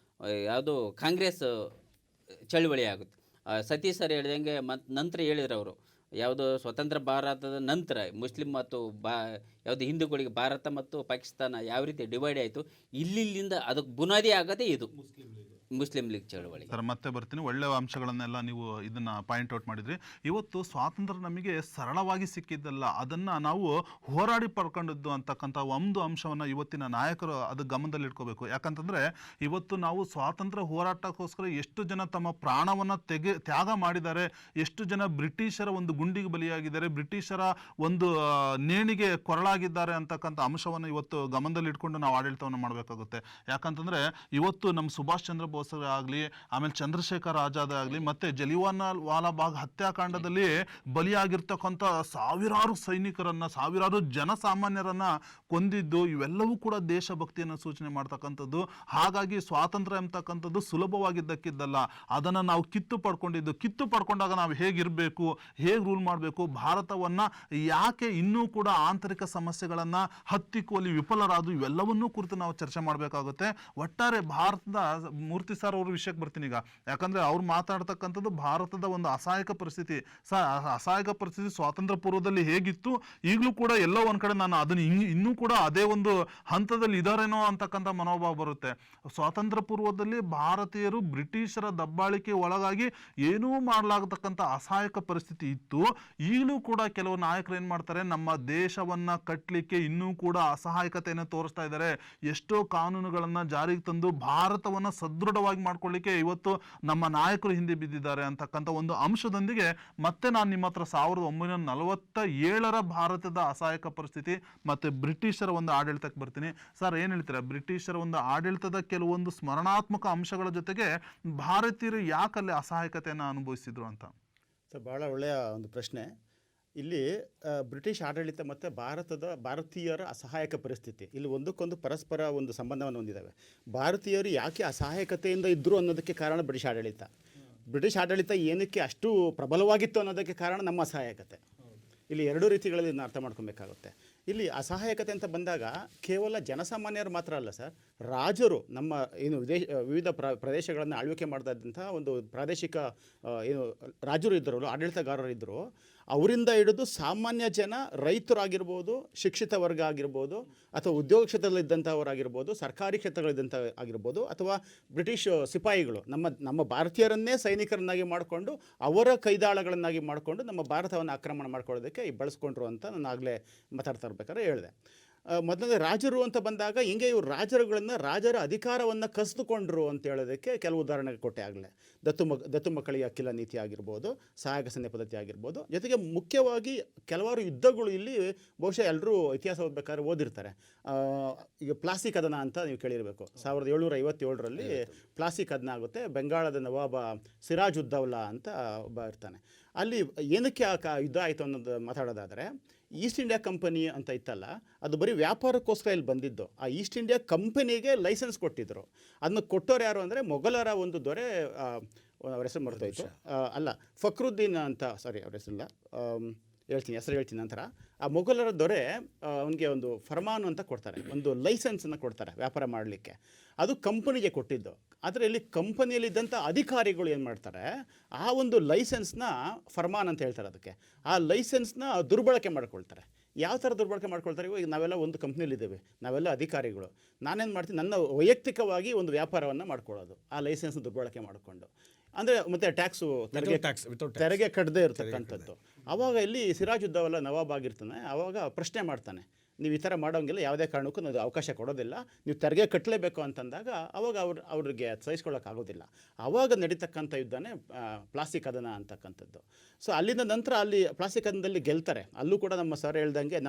ಯಾವುದು ಕಾಂಗ್ರೆಸ್ ಚಳುವಳಿ ಆಗುತ್ತೆ. ಸತೀಶ್ ಸರ್ ಹೇಳಿದಂಗೆ ನಂತರ ಹೇಳಿದ್ರು ಅವರು, ಯಾವುದು ಸ್ವತಂತ್ರ ಭಾರತದ ನಂತರ ಮುಸ್ಲಿಂ ಮತ್ತು ಯಾವುದು ಹಿಂದೂಗಳಿಗೆ ಭಾರತ ಮತ್ತು ಪಾಕಿಸ್ತಾನ ಯಾವ ರೀತಿ ಡಿವೈಡ್ ಆಯಿತು, ಇಲ್ಲಿಂದ ಅದಕ್ಕೆ ಬುನಾದಿ ಆಗೋದೇ ಇದು ಮುಸ್ಲಿಂ ಲೀಗ್ ಚಳವಳಿ. ಸರ್ ಮತ್ತೆ ಬರ್ತೀನಿ. ಒಳ್ಳೆಯ ಅಂಶಗಳನ್ನೆಲ್ಲ ನೀವು ಇದನ್ನು ಪಾಯಿಂಟ್ ಔಟ್ ಮಾಡಿದ್ರಿ. ಇವತ್ತು ಸ್ವಾತಂತ್ರ್ಯ ನಮಗೆ ಸರಳವಾಗಿ ಸಿಕ್ಕಿದ್ದಲ್ಲ, ಅದನ್ನು ನಾವು ಹೋರಾಡಿ ಪಡ್ಕೊಂಡಿದ್ದು ಅಂತಕ್ಕಂಥ ಒಂದು ಅಂಶವನ್ನು ಇವತ್ತಿನ ನಾಯಕರು ಅದು ಗಮನದಲ್ಲಿಟ್ಕೋಬೇಕು. ಯಾಕಂತಂದರೆ ಇವತ್ತು ನಾವು ಸ್ವಾತಂತ್ರ್ಯ ಹೋರಾಟಕ್ಕೋಸ್ಕರ ಎಷ್ಟು ಜನ ತಮ್ಮ ಪ್ರಾಣವನ್ನು ತ್ಯಾಗ ಮಾಡಿದ್ದಾರೆ, ಎಷ್ಟು ಜನ ಬ್ರಿಟಿಷರ ಒಂದು ಗುಂಡಿಗೆ ಬಲಿಯಾಗಿದ್ದಾರೆ, ಬ್ರಿಟಿಷರ ಒಂದು ನೇಣಿಗೆ ಕೊರಳಾಗಿದ್ದಾರೆ ಅಂತಕ್ಕಂಥ ಅಂಶವನ್ನು ಇವತ್ತು ಗಮನದಲ್ಲಿಟ್ಕೊಂಡು ನಾವು ಆಡಳಿತವನ್ನು ಮಾಡಬೇಕಾಗುತ್ತೆ. ಯಾಕಂತಂದರೆ ಇವತ್ತು ನಮ್ಮ ಸುಭಾಷ್ ಚಂದ್ರ ಬೋಸ್ ಆಗಲಿ, ಆಮೇಲೆ ಚಂದ್ರಶೇಖರ್ ಆಜಾದ್ ಆಗಲಿ, ಮತ್ತೆ ಜಲಿಯನ್ವಾಲಾ ಬಾಗ್ ಹತ್ಯಾಕಾಂಡದಲ್ಲಿ ಬಲಿಯಾಗಿರ್ತಕ್ಕಂಥ ಸಾವಿರಾರು ಸೈನಿಕರನ್ನ, ಸಾವಿರಾರು ಜನಸಾಮಾನ್ಯರನ್ನ ಕೊಂದಿದ್ದು, ಇವೆಲ್ಲವೂ ಕೂಡ ದೇಶಭಕ್ತಿಯನ್ನು ಸೂಚನೆ ಮಾಡ್ತಕ್ಕಂಥದ್ದು. ಹಾಗಾಗಿ ಸ್ವಾತಂತ್ರ್ಯ ಎಂಬತಕ್ಕಂಥದ್ದು ಸುಲಭವಾಗಿದ್ದಕ್ಕಿದ್ದಲ್ಲ, ಅದನ್ನು ನಾವು ಕಿತ್ತು ಪಡ್ಕೊಂಡಾಗ ನಾವು ಹೇಗಿರಬೇಕು, ಹೇಗೆ ರೂಲ್ ಮಾಡಬೇಕು, ಭಾರತವನ್ನು ಯಾಕೆ ಇನ್ನೂ ಕೂಡ ಆಂತರಿಕ ಸಮಸ್ಯೆಗಳನ್ನು ಹತ್ತಿಕ್ಕುವಲ್ಲಿ ವಿಫಲರಾದು, ಇವೆಲ್ಲವನ್ನೂ ಕುರಿತು ನಾವು ಚರ್ಚೆ ಮಾಡಬೇಕಾಗುತ್ತೆ. ಒಟ್ಟಾರೆ ಭಾರತದ ಮೂರ್ತಿ ಸರ್ ಅವ್ರ ವಿಷಯಕ್ಕೆ ಬರ್ತೀನಿ ಈಗ. ಯಾಕಂದ್ರೆ ಅವ್ರು ಮಾತಾಡ್ತಕ್ಕಂಥದ್ದು ಭಾರತದ ಒಂದು ಅಸಹಾಯಕ ಪರಿಸ್ಥಿತಿ. ಅಸಹಾಯಕ ಪರಿಸ್ಥಿತಿ ಸ್ವಾತಂತ್ರ್ಯ ಪೂರ್ವದಲ್ಲಿ ಹೇಗಿತ್ತು, ಈಗಲೂ ಕೂಡ ಎಲ್ಲೋ ಒಂದ್ ಕಡೆ ನಾನು ಅದನ್ನ ಇನ್ನೂ ಕೂಡ ಅದೇ ಒಂದು ಹಂತದಲ್ಲಿ ಇದಾರೇನೋ ಅಂತಕ್ಕಂಥ ಮನೋಭಾವ ಬರುತ್ತೆ. ಸ್ವಾತಂತ್ರ್ಯ ಪೂರ್ವದಲ್ಲಿ ಭಾರತೀಯರು ಬ್ರಿಟಿಷರ ದಬ್ಬಾಳಿಕೆ ಒಳಗಾಗಿ ಏನೂ ಮಾಡಲಾಗತಕ್ಕಂಥ ಅಸಹಾಯಕ ಪರಿಸ್ಥಿತಿ ಇತ್ತು. ಈಗಲೂ ಕೂಡ ಕೆಲವು ನಾಯಕರು ಏನ್ ಮಾಡ್ತಾರೆ, ನಮ್ಮ ದೇಶವನ್ನ ಕಟ್ಟಲಿಕ್ಕೆ ಇನ್ನೂ ಕೂಡ ಅಸಹಾಯಕತೆಯನ್ನು ತೋರಿಸ್ತಾ ಇದ್ದಾರೆ. ಎಷ್ಟೋ ಕಾನೂನುಗಳನ್ನ ಜಾರಿಗೆ ತಂದು ಭಾರತವನ್ನ ಸದೃಢವಾಗಿ ಮಾಡ್ಕೊಳ್ಳಿಕ್ಕೆ ಇವತ್ತು ನಮ್ಮ ನಾಯಕರು ಹಿಂದೆ ಬಿದ್ದಿದ್ದಾರೆ ಅಂತಕ್ಕಂಥ ಒಂದು ಅಂಶದೊಂದಿಗೆ ಮತ್ತೆ ನಾನು ನಿಮ್ಮ ಹತ್ರ 1947ರ ಭಾರತದ ಅಸಹಾಯಕ ಪರಿಸ್ಥಿತಿ ಮತ್ತೆ ಬ್ರಿಟಿಷರ ಒಂದು ಆಡಳಿತಕ್ಕೆ ಬರ್ತೀನಿ. ಸರ್ ಏನ್ ಹೇಳ್ತೀರಾ, ಬ್ರಿಟಿಷರ ಒಂದು ಆಡಳಿತದ ಕೆಲವೊಂದು ಸ್ಮರಣಾತ್ಮಕ ಅಂಶಗಳ ಜೊತೆಗೆ ಭಾರತೀಯರು ಯಾಕಲ್ಲಿ ಅಸಹಾಯಕತೆಯನ್ನು ಅನುಭವಿಸಿದ್ರು ಅಂತ? ಸರ್ ಭಾಳ ಒಳ್ಳೆಯ ಒಂದು ಪ್ರಶ್ನೆ. ಇಲ್ಲಿ ಬ್ರಿಟಿಷ್ ಆಡಳಿತ ಮತ್ತು ಭಾರತೀಯರ ಅಸಹಾಯಕ ಪರಿಸ್ಥಿತಿ ಇಲ್ಲಿ ಒಂದಕ್ಕೊಂದು ಪರಸ್ಪರ ಒಂದು ಸಂಬಂಧವನ್ನು ಹೊಂದಿದ್ದಾವೆ. ಭಾರತೀಯರು ಯಾಕೆ ಅಸಹಾಯಕತೆಯಿಂದ ಇದ್ದರು ಅನ್ನೋದಕ್ಕೆ ಕಾರಣ ಬ್ರಿಟಿಷ್ ಆಡಳಿತ ಏನಕ್ಕೆ ಅಷ್ಟು ಪ್ರಬಲವಾಗಿತ್ತು ಅನ್ನೋದಕ್ಕೆ ಕಾರಣ ನಮ್ಮ ಅಸಹಾಯಕತೆ. ಇಲ್ಲಿ ಎರಡೂ ರೀತಿಗಳಲ್ಲಿ ಇದನ್ನ ಅರ್ಥ ಮಾಡ್ಕೊಬೇಕಾಗುತ್ತೆ. ಇಲ್ಲಿ ಅಸಹಾಯಕತೆ ಅಂತ ಬಂದಾಗ ಕೇವಲ ಜನಸಾಮಾನ್ಯರು ಮಾತ್ರ ಅಲ್ಲ ಸರ್, ರಾಜರು ನಮ್ಮ ವಿವಿಧ ಪ್ರದೇಶಗಳನ್ನು ಆಳ್ವಿಕೆ ಮಾಡ್ತಾ ಇದ್ದಂಥ ಒಂದು ಪ್ರಾದೇಶಿಕ ರಾಜರು ಇದ್ದರು, ಆಡಳಿತಗಾರರು ಇದ್ದರು. ಅವರಿಂದ ಹಿಡಿದು ಸಾಮಾನ್ಯ ಜನ, ರೈತರಾಗಿರ್ಬೋದು, ಶಿಕ್ಷಿತ ವರ್ಗ ಆಗಿರ್ಬೋದು, ಅಥವಾ ಉದ್ಯೋಗ ಕ್ಷೇತ್ರದಲ್ಲಿದ್ದಂಥವರಾಗಿರ್ಬೋದು, ಸರ್ಕಾರಿ ಕ್ಷೇತ್ರಗಳಿದ್ದಂಥ ಆಗಿರ್ಬೋದು, ಅಥವಾ ಬ್ರಿಟಿಷ್ ಸಿಪಾಯಿಗಳು ನಮ್ಮ ಭಾರತೀಯರನ್ನೇ ಸೈನಿಕರನ್ನಾಗಿ ಮಾಡಿಕೊಂಡು ಅವರ ಕೈದಾಳಗಳನ್ನಾಗಿ ಮಾಡಿಕೊಂಡು ನಮ್ಮ ಭಾರತವನ್ನು ಆಕ್ರಮಣ ಮಾಡ್ಕೊಳ್ಳೋದಕ್ಕೆ ಬಳಸ್ಕೊಂಡ್ರು ಅಂತ ನಾನು ಆಗಲೇ ಮಾತಾಡ್ತಾ ಇರ್ಬೇಕಾದ್ರೆ ಹೇಳಿದೆ. ಮೊದಲನೇ ರಾಜರು ಅಂತ ಬಂದಾಗ ಹಿಂಗೆ ಇವರು ರಾಜರ ಅಧಿಕಾರವನ್ನು ಕಸಿದುಕೊಂಡ್ರು ಅಂತ ಹೇಳೋದಕ್ಕೆ ಕೆಲವು ಉದಾಹರಣೆ ಕೊಟ್ಟೆ ಆಗಲೇ. ದತ್ತು ಮಕ್ಕಳಿಗೆ ಅಕ್ಕಿಲ ನೀತಿ ಆಗಿರ್ಬೋದು, ಸಹಾಯಕ ಸೈನ್ಯ ಪದ್ಧತಿ ಆಗಿರ್ಬೋದು, ಜೊತೆಗೆ ಮುಖ್ಯವಾಗಿ ಕೆಲವಾರು ಯುದ್ಧಗಳು ಇಲ್ಲಿ ಬಹುಶಃ ಎಲ್ಲರೂ ಇತಿಹಾಸ ಓದಬೇಕಾದ್ರೆ ಓದಿರ್ತಾರೆ. ಈಗ ಪ್ಲಾಸಿ ಕದನ ಅಂತ ನೀವು ಕೇಳಿರಬೇಕು. 1757ರಲ್ಲಿ ಪ್ಲಾಸಿ ಕದನ ಆಗುತ್ತೆ. ಬೆಂಗಾಳದ ನವಾಬ ಸಿರಾಜ್ ಉದ್ದೌಲಾ ಅಂತ ಒಬ್ಬ ಇರ್ತಾನೆ. ಅಲ್ಲಿ ಏನಕ್ಕೆ ಯುದ್ಧ ಆಯಿತು ಅನ್ನೋದು ಮಾತಾಡೋದಾದರೆ, ಈಸ್ಟ್ ಇಂಡಿಯಾ ಕಂಪನಿ ಅಂತ ಇತ್ತಲ್ಲ, ಅದು ಬರೀ ವ್ಯಾಪಾರಕ್ಕೋಸ್ಕರ ಇಲ್ಲಿ ಬಂದಿದ್ದು. ಆ ಈಸ್ಟ್ ಇಂಡಿಯಾ ಕಂಪನಿಗೆ ಲೈಸೆನ್ಸ್ ಕೊಟ್ಟಿದ್ದರು. ಅದನ್ನು ಕೊಟ್ಟೋರು ಯಾರು ಅಂದರೆ ಮೊಘಲರ ಒಂದು ದೊರೆ, ಅವ್ರ ಹೆಸರು ಮರ್ತೋಯ್ತು, ಅಲ್ಲ ಫಕ್ರುದ್ದೀನ್ ಅಂತ, ಸಾರಿ ಅವ್ರ ಹೆಸರಿಲ್ಲ, ಹೇಳ್ತೀನಿ, ಹೆಸರು ಹೇಳ್ತೀನಿ ನಂತರ. ಆ ಮೊಘಲರ ದೊರೆ ಅವನಿಗೆ ಒಂದು ಫರ್ಮಾನು ಅಂತ ಕೊಡ್ತಾರೆ, ಒಂದು ಲೈಸೆನ್ಸನ್ನು ಕೊಡ್ತಾರೆ ವ್ಯಾಪಾರ ಮಾಡಲಿಕ್ಕೆ. ಅದು ಕಂಪನಿಗೆ ಕೊಟ್ಟಿದ್ದು. ಆದರೆ ಇಲ್ಲಿ ಕಂಪನಿಯಲ್ಲಿದ್ದಂಥ ಅಧಿಕಾರಿಗಳು ಏನು ಮಾಡ್ತಾರೆ, ಆ ಒಂದು ಲೈಸೆನ್ಸ್ನ ಫರ್ಮಾನ್ ಅಂತ ಹೇಳ್ತಾರೆ ಅದಕ್ಕೆ, ಆ ಲೈಸೆನ್ಸ್ನ ದುರ್ಬಳಕೆ ಮಾಡ್ಕೊಳ್ತಾರೆ. ಯಾವ ಥರ ದುರ್ಬಳಕೆ ಮಾಡ್ಕೊಳ್ತಾರೆ? ಈಗ ನಾವೆಲ್ಲ ಒಂದು ಕಂಪ್ನಿಯಲ್ಲಿದ್ದೇವೆ, ನಾವೆಲ್ಲ ಅಧಿಕಾರಿಗಳು. ನಾನೇನು ಮಾಡ್ತೀನಿ, ನನ್ನ ವೈಯಕ್ತಿಕವಾಗಿ ಒಂದು ವ್ಯಾಪಾರವನ್ನು ಮಾಡ್ಕೊಳ್ಳೋದು ಆ ಲೈಸೆನ್ಸ್ನ ದುರ್ಬಳಕೆ ಮಾಡಿಕೊಂಡು. ಅಂದರೆ ಮತ್ತೆ ಟ್ಯಾಕ್ಸು ತೆರಿಗೆ ಕಟ್ಟದೇ ಇರತಕ್ಕಂಥದ್ದು. ಆವಾಗ ಇಲ್ಲಿ ಸಿರಾಜುದ್ದೌಲಾ ನವಾಬ್ ಆಗಿರ್ತಾನೆ. ಆವಾಗ ಪ್ರಶ್ನೆ ಮಾಡ್ತಾನೆ, ನೀವು ಈ ಥರ ಮಾಡೋಂಗಿಲ್ಲ, ಯಾವುದೇ ಕಾರಣಕ್ಕೂ ನಾವು ಅವಕಾಶ ಕೊಡೋದಿಲ್ಲ, ನೀವು ತೆರಿಗೆ ಕಟ್ಟಲೇಬೇಕು ಅಂತಂದಾಗ ಅವಾಗ ಅವ್ರಿಗೆ ಸಹಿಸ್ಕೊಳ್ಳೋಕ್ಕಾಗೋದಿಲ್ಲ. ಆವಾಗ ನಡೀತಕ್ಕಂಥ ಯುದ್ಧನೇ ಪ್ಲಾಸ್ಟಿಕ್ ಕದನ ಅಂತಕ್ಕಂಥದ್ದು. ಸೊ ಅಲ್ಲಿಂದ ನಂತರ ಅಲ್ಲಿ ಪ್ಲಾಸ್ಟಿಕ್ ಕದನದಲ್ಲಿ ಗೆಲ್ತಾರೆ. ಅಲ್ಲೂ ಕೂಡ ನಮ್ಮ ಸರ್ ಹೇಳ್ದಂಗೆ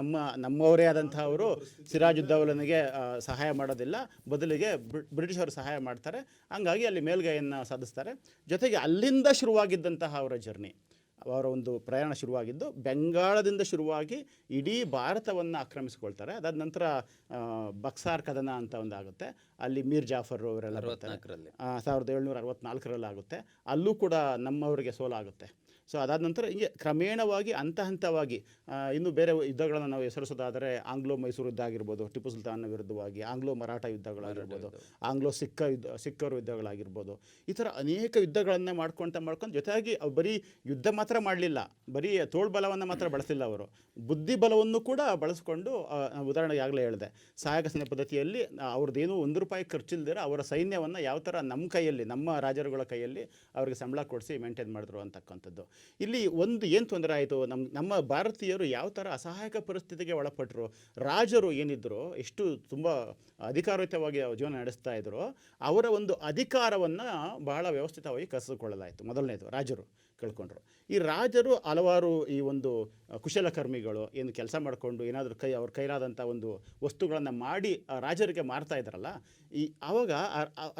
ನಮ್ಮವರೇ ಆದಂಥವರು ಸಿರಾಜುದ್ದೌಲನಿಗೆ ಸಹಾಯ ಮಾಡೋದಿಲ್ಲ, ಬದಲಿಗೆ ಬ್ರಿಟಿಷರು ಸಹಾಯ ಮಾಡ್ತಾರೆ. ಹಂಗಾಗಿ ಅಲ್ಲಿ ಮೇಲ್ಗೈಯನ್ನು ಸಾಧಿಸ್ತಾರೆ. ಜೊತೆಗೆ ಅಲ್ಲಿಂದ ಶುರುವಾಗಿದ್ದಂತಹ ಅವರ ಜರ್ನಿ, ಅವರ ಒಂದು ಪ್ರಯಾಣ ಶುರುವಾಗಿದ್ದು ಬೆಂಗಾಳದಿಂದ ಶುರುವಾಗಿ ಇಡೀ ಭಾರತವನ್ನು ಆಕ್ರಮಿಸಿಕೊಳ್ತಾರೆ. ಅದಾದ ನಂತರ ಬಕ್ಸಾರ್ ಕದನ ಅಂತ ಒಂದು ಆಗುತ್ತೆ, ಅಲ್ಲಿ ಮೀರ್ ಜಾಫರ್ ಅವರೆಲ್ಲ ಬರ್ತಾರೆ. 1764 ಆಗುತ್ತೆ. ಅಲ್ಲೂ ಕೂಡ ನಮ್ಮವರಿಗೆ ಸೋಲಾಗುತ್ತೆ. ಸೊ ಅದಾದ ನಂತರ ಹಿಂಗೆ ಕ್ರಮೇಣವಾಗಿ ಹಂತವಾಗಿ ಇನ್ನು ಬೇರೆ ಯುದ್ಧಗಳನ್ನು ನಾವು ಹೆಸರಿಸೋದಾದರೆ ಆಂಗ್ಲೋ ಮೈಸೂರು ಯುದ್ಧ ಆಗಿರ್ಬೋದು, ಟಿಪ್ಪು ಸುಲ್ತಾನ್ನ ವಿರುದ್ಧವಾಗಿ ಆಂಗ್ಲೋ ಮರಾಠ ಯುದ್ಧಗಳಾಗಿರ್ಬೋದು, ಆಂಗ್ಲೋ ಸಿಕ್ಕರು ಯುದ್ಧಗಳಾಗಿರ್ಬೋದು, ಈ ಥರ ಅನೇಕ ಯುದ್ಧಗಳನ್ನೇ ಮಾಡ್ಕೊಂಡು ಜೊತೆಯಾಗಿ ಬರೀ ಯುದ್ಧ ಮಾತ್ರ ಮಾಡಲಿಲ್ಲ, ಬರೀ ತೋಳ್ಬಲವನ್ನು ಮಾತ್ರ ಬಳಸಿಲ್ಲ, ಅವರು ಬುದ್ಧಿಬಲವನ್ನು ಕೂಡ ಬಳಸ್ಕೊಂಡು, ಉದಾಹರಣೆಗೆ ಆಗಲೇ ಹೇಳಿದೆ, ಸಹಾಯಕ ಸೈನ್ಯ ಪದ್ಧತಿಯಲ್ಲಿ ಅವ್ರದ್ದೇನು ₹1 ಖರ್ಚಿಲ್ದಿರ ಅವರ ಸೈನ್ಯವನ್ನು ಯಾವ ಥರ ನಮ್ಮ ಕೈಯಲ್ಲಿ, ನಮ್ಮ ರಾಜರುಗಳ ಕೈಯಲ್ಲಿ ಅವರಿಗೆ ಸಂಬಳ ಕೊಡಿಸಿ ಮೇಂಟೈನ್ ಮಾಡಿದ್ರು ಅಂತಕ್ಕಂಥದ್ದು. ಇಲ್ಲಿ ಒಂದು ಏನು ತೊಂದರೆ ಆಯಿತು, ನಮ್ಮ ಭಾರತೀಯರು ಯಾವ ಥರ ಅಸಹಾಯಕ ಪರಿಸ್ಥಿತಿಗೆ ಒಳಪಟ್ಟರು, ರಾಜರು ಏನಿದ್ರು ಎಷ್ಟು ತುಂಬ ಅಧಿಕಾರಯುತವಾಗಿ ಜೀವನ ನಡೆಸ್ತಾ ಇದ್ರು, ಅವರ ಒಂದು ಅಧಿಕಾರವನ್ನು ಬಹಳ ವ್ಯವಸ್ಥಿತವಾಗಿ ಕಸಿದುಕೊಳ್ಳಲಾಯಿತು. ಮೊದಲನೇದು ರಾಜರು ಕಳ್ಕೊಂಡ್ರು. ಈ ರಾಜರು ಹಲವಾರು ಈ ಒಂದು ಕುಶಲಕರ್ಮಿಗಳು ಏನು ಕೆಲಸ ಮಾಡಿಕೊಂಡು ಏನಾದರೂ ಅವ್ರ ಕೈಲಾದಂಥ ಒಂದು ವಸ್ತುಗಳನ್ನು ಮಾಡಿ ರಾಜರಿಗೆ ಮಾರ್ತಾ ಇದ್ದಾರಲ್ಲ, ಆವಾಗ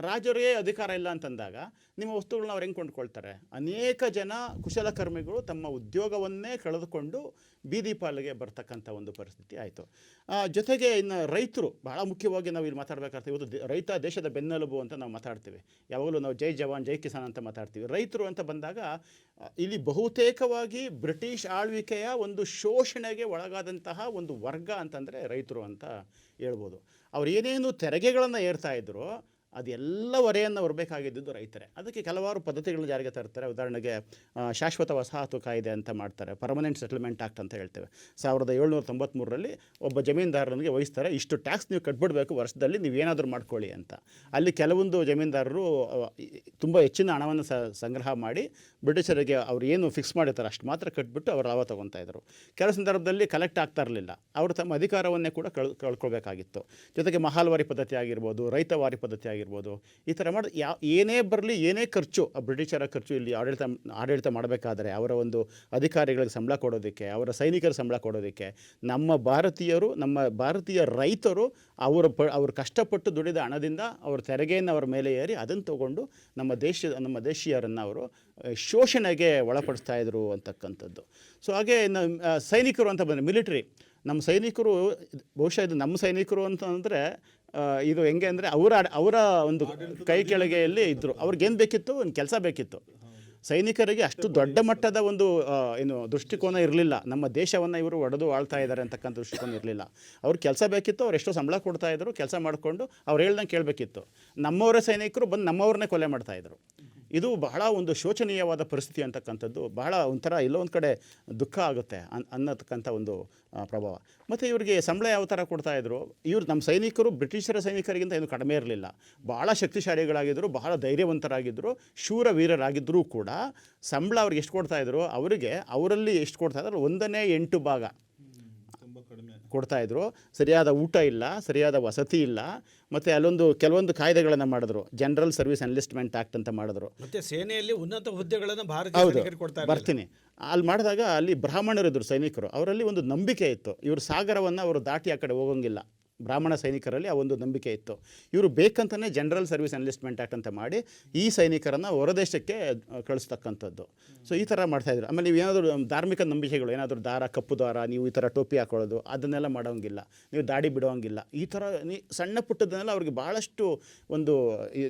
ರಾಜರಿಗೆ ಅಧಿಕಾರ ಇಲ್ಲ ಅಂತಂದಾಗ ನಿಮ್ಮ ವಸ್ತುಗಳನ್ನ ಅವ್ರು ಹೆಂಗೆ ಕೊಂಡ್ಕೊಳ್ತಾರೆ? ಅನೇಕ ಜನ ಕುಶಲಕರ್ಮಿಗಳು ತಮ್ಮ ಉದ್ಯೋಗವನ್ನೇ ಕಳೆದುಕೊಂಡು ಬೀದಿ ಪಾಲಿಗೆ ಬರ್ತಕ್ಕಂಥ ಒಂದು ಪರಿಸ್ಥಿತಿ ಆಯಿತು. ಜೊತೆಗೆ ಇನ್ನು ರೈತರು ಬಹಳ ಮುಖ್ಯವಾಗಿ ನಾವು ಇಲ್ಲಿ ಮಾತಾಡಬೇಕಾಗ್ತದೆ. ಇವತ್ತು ರೈತ ದೇಶದ ಬೆನ್ನೆಲುಬು ಅಂತ ನಾವು ಮಾತಾಡ್ತೀವಿ. ಯಾವಾಗಲೂ ನಾವು ಜೈ ಜವಾನ್ ಜೈ ಕಿಸಾನ್ ಅಂತ ಮಾತಾಡ್ತೀವಿ. ರೈತರು ಅಂತ ಬಂದಾಗ ಇಲ್ಲಿ ಬಹುತೇಕವಾಗಿ ಬ್ರಿಟಿಷ್ ಆಳ್ವಿಕೆಯ ಒಂದು ಶೋಷಣೆಗೆ ಒಳಗಾದಂತಹ ಒಂದು ವರ್ಗ ಅಂತಂದರೆ ರೈತರು ಅಂತ ಹೇಳ್ಬೋದು. ಅವ್ರು ಏನೇನು ತೆರಿಗೆಗಳನ್ನು ಏರ್ತಾ ಇದ್ರು ಅದೆಲ್ಲ ಹೊರೆಯನ್ನು ಹೊರಬೇಕಾಗಿದ್ದು ರೈತರೇ. ಅದಕ್ಕೆ ಕೆಲವಾರು ಪದ್ಧತಿಗಳನ್ನ ಜಾರಿಗೆ ತರ್ತಾರೆ. ಉದಾಹರಣೆಗೆ ಶಾಶ್ವತ ವಸಾಹತು ಕಾಯ್ದೆ ಅಂತ ಮಾಡ್ತಾರೆ, ಪರ್ಮನೆಂಟ್ ಸೆಟಲ್ಮೆಂಟ್ ಆ್ಯಕ್ಟ್ ಅಂತ ಹೇಳ್ತೇವೆ. 1793ರಲ್ಲಿ ಒಬ್ಬ ಜಮೀನ್ದಾರನಿಗೆ ವಹಿಸ್ತಾರೆ, ಇಷ್ಟು ಟ್ಯಾಕ್ಸ್ ನೀವು ಕಟ್ಬಿಡಬೇಕು ವರ್ಷದಲ್ಲಿ, ನೀವೇನಾದರೂ ಮಾಡ್ಕೊಳ್ಳಿ ಅಂತ. ಅಲ್ಲಿ ಕೆಲವೊಂದು ಜಮೀನ್ದಾರರು ತುಂಬ ಹೆಚ್ಚಿನ ಹಣವನ್ನು ಸಂಗ್ರಹ ಮಾಡಿ ಬ್ರಿಟಿಷರಿಗೆ ಅವ್ರು ಏನು ಫಿಕ್ಸ್ ಮಾಡಿರ್ತಾರೆ ಅಷ್ಟು ಮಾತ್ರ ಕಟ್ಬಿಟ್ಟು ಅವ್ರು ಲಾಭ ತೊಗೊತಾಯಿದ್ರು. ಕೆಲವು ಸಂದರ್ಭದಲ್ಲಿ ಕಲೆಕ್ಟ್ ಆಗ್ತಾ ಇರಲಿಲ್ಲ, ಅವರು ತಮ್ಮ ಅಧಿಕಾರವನ್ನೇ ಕೂಡ ಕಳ್ಕೊಳ್ಬೇಕಾಗಿತ್ತು. ಜೊತೆಗೆ ಮಹಾಲ್ವಾರಿ ಪದ್ಧತಿ ಆಗಿರ್ಬೋದು, ರೈತವಾರಿ ಪದ್ಧತಿ ಆಗಿರ್ಬೋದು, ಈ ಥರ ಮಾಡಿ ಏನೇ ಬರಲಿ, ಏನೇ ಖರ್ಚು, ಬ್ರಿಟಿಷರ ಖರ್ಚು ಇಲ್ಲಿ ಆಡಳಿತ ಮಾಡಬೇಕಾದ್ರೆ ಅವರ ಒಂದು ಅಧಿಕಾರಿಗಳಿಗೆ ಸಂಬಳ ಕೊಡೋದಕ್ಕೆ, ಅವರ ಸೈನಿಕರ ಸಂಬಳ ಕೊಡೋದಕ್ಕೆ ನಮ್ಮ ಭಾರತೀಯ ರೈತರು ಅವರು ಕಷ್ಟಪಟ್ಟು ದುಡಿದ ಹಣದಿಂದ ಅವ್ರ ತೆರಿಗೆಯನ್ನು ಅವರ ಮೇಲೆ ಏರಿ ಅದನ್ನು ತೊಗೊಂಡು ನಮ್ಮ ದೇಶೀಯರನ್ನು ಅವರು ಶೋಷಣೆಗೆ ಒಳಪಡಿಸ್ತಾ ಇದ್ರು ಅಂತಕ್ಕಂಥದ್ದು. ಸೊ ಹಾಗೆ ಸೈನಿಕರು ಅಂತ ಬಂದರೆ ಮಿಲಿಟ್ರಿ, ನಮ್ಮ ಸೈನಿಕರು ಬಹುಶಃ ಇದು ನಮ್ಮ ಸೈನಿಕರು ಅಂತಂದರೆ ಇದು ಹೆಂಗೆ ಅಂದರೆ ಅವರ ಒಂದು ಕೈ ಕೆಳಗೆಯಲ್ಲಿ ಇದ್ದರು. ಅವ್ರಿಗೇನು ಬೇಕಿತ್ತು, ಒಂದು ಕೆಲಸ ಬೇಕಿತ್ತು. ಸೈನಿಕರಿಗೆ ಅಷ್ಟು ದೊಡ್ಡ ಮಟ್ಟದ ಒಂದು ದೃಷ್ಟಿಕೋನ ಇರಲಿಲ್ಲ. ನಮ್ಮ ದೇಶವನ್ನು ಇವರು ಒಡೆದು ಆಳ್ತಾ ಇದ್ದಾರೆ ಅಂತಕ್ಕಂಥ ದೃಷ್ಟಿಕೋನ ಇರಲಿಲ್ಲ. ಅವ್ರ ಕೆಲಸ ಬೇಕಿತ್ತು, ಅವ್ರು ಎಷ್ಟೋ ಸಂಬಳ ಕೊಡ್ತಾಯಿದ್ರು, ಕೆಲಸ ಮಾಡಿಕೊಂಡು ಅವ್ರು ಹೇಳ್ದಂಗೆ ಕೇಳಬೇಕಿತ್ತು. ನಮ್ಮವರ ಸೈನಿಕರು ಬಂದು ನಮ್ಮವ್ರನ್ನೇ ಕೊಲೆ ಮಾಡ್ತಾಯಿದ್ರು. ಇದು ಬಹಳ ಒಂದು ಶೋಚನೀಯವಾದ ಪರಿಸ್ಥಿತಿ ಅಂತಕ್ಕಂಥದ್ದು, ಬಹಳ ಒಂಥರ ಎಲ್ಲೋ ಒಂದು ಕಡೆ ದುಃಖ ಆಗುತ್ತೆ ಅನ್ನತಕ್ಕಂಥ ಒಂದು ಪ್ರಭಾವ. ಮತ್ತು ಇವರಿಗೆ ಸಂಬಳ ಯಾವ ಥರ ಕೊಡ್ತಾಯಿದ್ರು, ಇವರು ನಮ್ಮ ಸೈನಿಕರು ಬ್ರಿಟಿಷರ ಸೈನಿಕರಿಗಿಂತ ಏನು ಕಡಿಮೆ ಇರಲಿಲ್ಲ. ಭಾಳ ಶಕ್ತಿಶಾಲಿಗಳಾಗಿದ್ದರು, ಬಹಳ ಧೈರ್ಯವಂತರಾಗಿದ್ದರು, ಶೂರವೀರರಾಗಿದ್ದರೂ ಕೂಡ ಸಂಬಳ ಅವ್ರಿಗೆ ಎಷ್ಟು ಕೊಡ್ತಾಯಿದ್ರು, ಅವರಲ್ಲಿ ಎಷ್ಟು ಕೊಡ್ತಾಯಿದ್ರು, 1/8 ಭಾಗ ಕೊಡ್ತಾಯಿದ್ರು. ಸರಿಯಾದ ಊಟ ಇಲ್ಲ, ಸರಿಯಾದ ವಸತಿ ಇಲ್ಲ. ಮತ್ತು ಕೆಲವೊಂದು ಕಾಯ್ದೆಗಳನ್ನು ಮಾಡಿದ್ರು, ಜನರಲ್ ಸರ್ವಿಸ್ ಎನ್ಲಿಸ್ಟ್ಮೆಂಟ್ ಆ್ಯಕ್ಟ್ ಅಂತ ಮಾಡಿದ್ರು. ಮತ್ತು ಸೇನೆಯಲ್ಲಿ ಉನ್ನತ ಹುದ್ದೆಗಳನ್ನು ಭಾರತೀಯ ಬರ್ತೀನಿ ಅಲ್ಲಿ ಮಾಡಿದಾಗ ಅಲ್ಲಿ ಬ್ರಾಹ್ಮಣರಿದ್ದರು ಸೈನಿಕರು. ಅವರಲ್ಲಿ ಒಂದು ನಂಬಿಕೆ ಇತ್ತು, ಇವರು ಸಾಗರವನ್ನು ಅವರು ದಾಟಿ ಆ ಕಡೆ ಹೋಗೋಂಗಿಲ್ಲ, ಬ್ರಾಹ್ಮಣ ಸೈನಿಕರಲ್ಲಿ ಆ ಒಂದು ನಂಬಿಕೆ ಇತ್ತು. ಇವರು ಬೇಕಂತಲೇ ಜನರಲ್ ಸರ್ವಿಸ್ ಎನ್ಲಿಸ್ಟ್ಮೆಂಟ್ ಆ್ಯಕ್ಟ್ ಅಂತ ಮಾಡಿ ಈ ಸೈನಿಕರನ್ನು ಹೊರದೇಶಕ್ಕೆ ಕಳಿಸ್ತಕ್ಕಂಥದ್ದು. ಸೊ ಈ ಥರ ಮಾಡ್ತಾಯಿದ್ರು. ಆಮೇಲೆ ನೀವು ಏನಾದರೂ ಧಾರ್ಮಿಕ ನಂಬಿಕೆಗಳು, ಏನಾದರೂ ದಾರ, ಕಪ್ಪು ದಾರ, ನೀವು ಈ ಥರ ಟೋಪಿ ಹಾಕೊಳ್ಳೋದು ಅದನ್ನೆಲ್ಲ ಮಾಡೋಂಗಿಲ್ಲ, ನೀವು ದಾಡಿ ಬಿಡೋಂಗಿಲ್ಲ, ಈ ಥರ ಸಣ್ಣ ಪುಟ್ಟದನ್ನೆಲ್ಲ ಅವ್ರಿಗೆ ಭಾಳಷ್ಟು ಒಂದು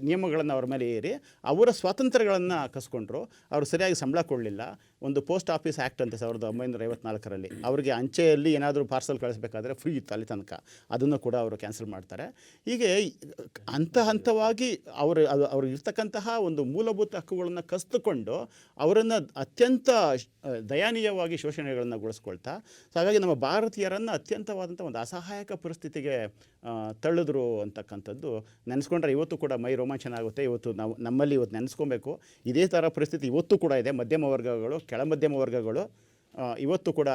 ನಿಯಮಗಳನ್ನು ಅವ್ರ ಮೇಲೆ ಏರಿ ಅವರ ಸ್ವಾತಂತ್ರ್ಯಗಳನ್ನು ಕಸ್ಕೊಂಡ್ರು. ಅವರು ಸರಿಯಾಗಿ ಸಂಬಳ ಕೊಡಲಿಲ್ಲ. ಒಂದು ಪೋಸ್ಟ್ ಆಫೀಸ್ ಆ್ಯಕ್ಟ್ ಅಂತ 1954ರಲ್ಲಿ ಅವರಿಗೆ ಅಂಚೆಯಲ್ಲಿ ಏನಾದರೂ ಪಾರ್ಸಲ್ ಕಳಿಸ್ಬೇಕಾದ್ರೆ ಫ್ರೀ ಇತ್ತು ಅಲ್ಲಿ ತನಕ, ಅದನ್ನು ಕೂಡ ಅವರು ಕ್ಯಾನ್ಸಲ್ ಮಾಡ್ತಾರೆ. ಹೀಗೆ ಹಂತವಾಗಿ ಅವ್ರಿಗೆ ಇರ್ತಕ್ಕಂತಹ ಒಂದು ಮೂಲಭೂತ ಹಕ್ಕುಗಳನ್ನು ಕಸಿದುಕೊಂಡು ಅವರನ್ನು ಅತ್ಯಂತ ದಯನೀಯವಾಗಿ ಶೋಷಣೆಗಳನ್ನು ಗೊಳಿಸ್ಕೊಳ್ತಾ, ಸೊ ಹಾಗಾಗಿ ನಮ್ಮ ಭಾರತೀಯರನ್ನು ಅತ್ಯಂತವಾದಂಥ ಒಂದು ಅಸಹಾಯಕ ಪರಿಸ್ಥಿತಿಗೆ ತಳ್ಳಿದ್ರು ಅಂತಕ್ಕಂಥದ್ದು ನೆನೆಸ್ಕೊಂಡ್ರೆ ಇವತ್ತು ಕೂಡ ಮೈ ರೋಮಾಂಚನ ಆಗುತ್ತೆ. ಇವತ್ತು ನಮ್ಮಲ್ಲಿ ಇವತ್ತು ನೆನೆಸ್ಕೊಬೇಕು. ಇದೇ ಥರ ಪರಿಸ್ಥಿತಿ ಇವತ್ತು ಕೂಡ ಇದೆ. ಮಧ್ಯಮ ವರ್ಗಗಳು, ಕೆಳ ಮಧ್ಯಮ ವರ್ಗಗಳು ಇವತ್ತು ಕೂಡ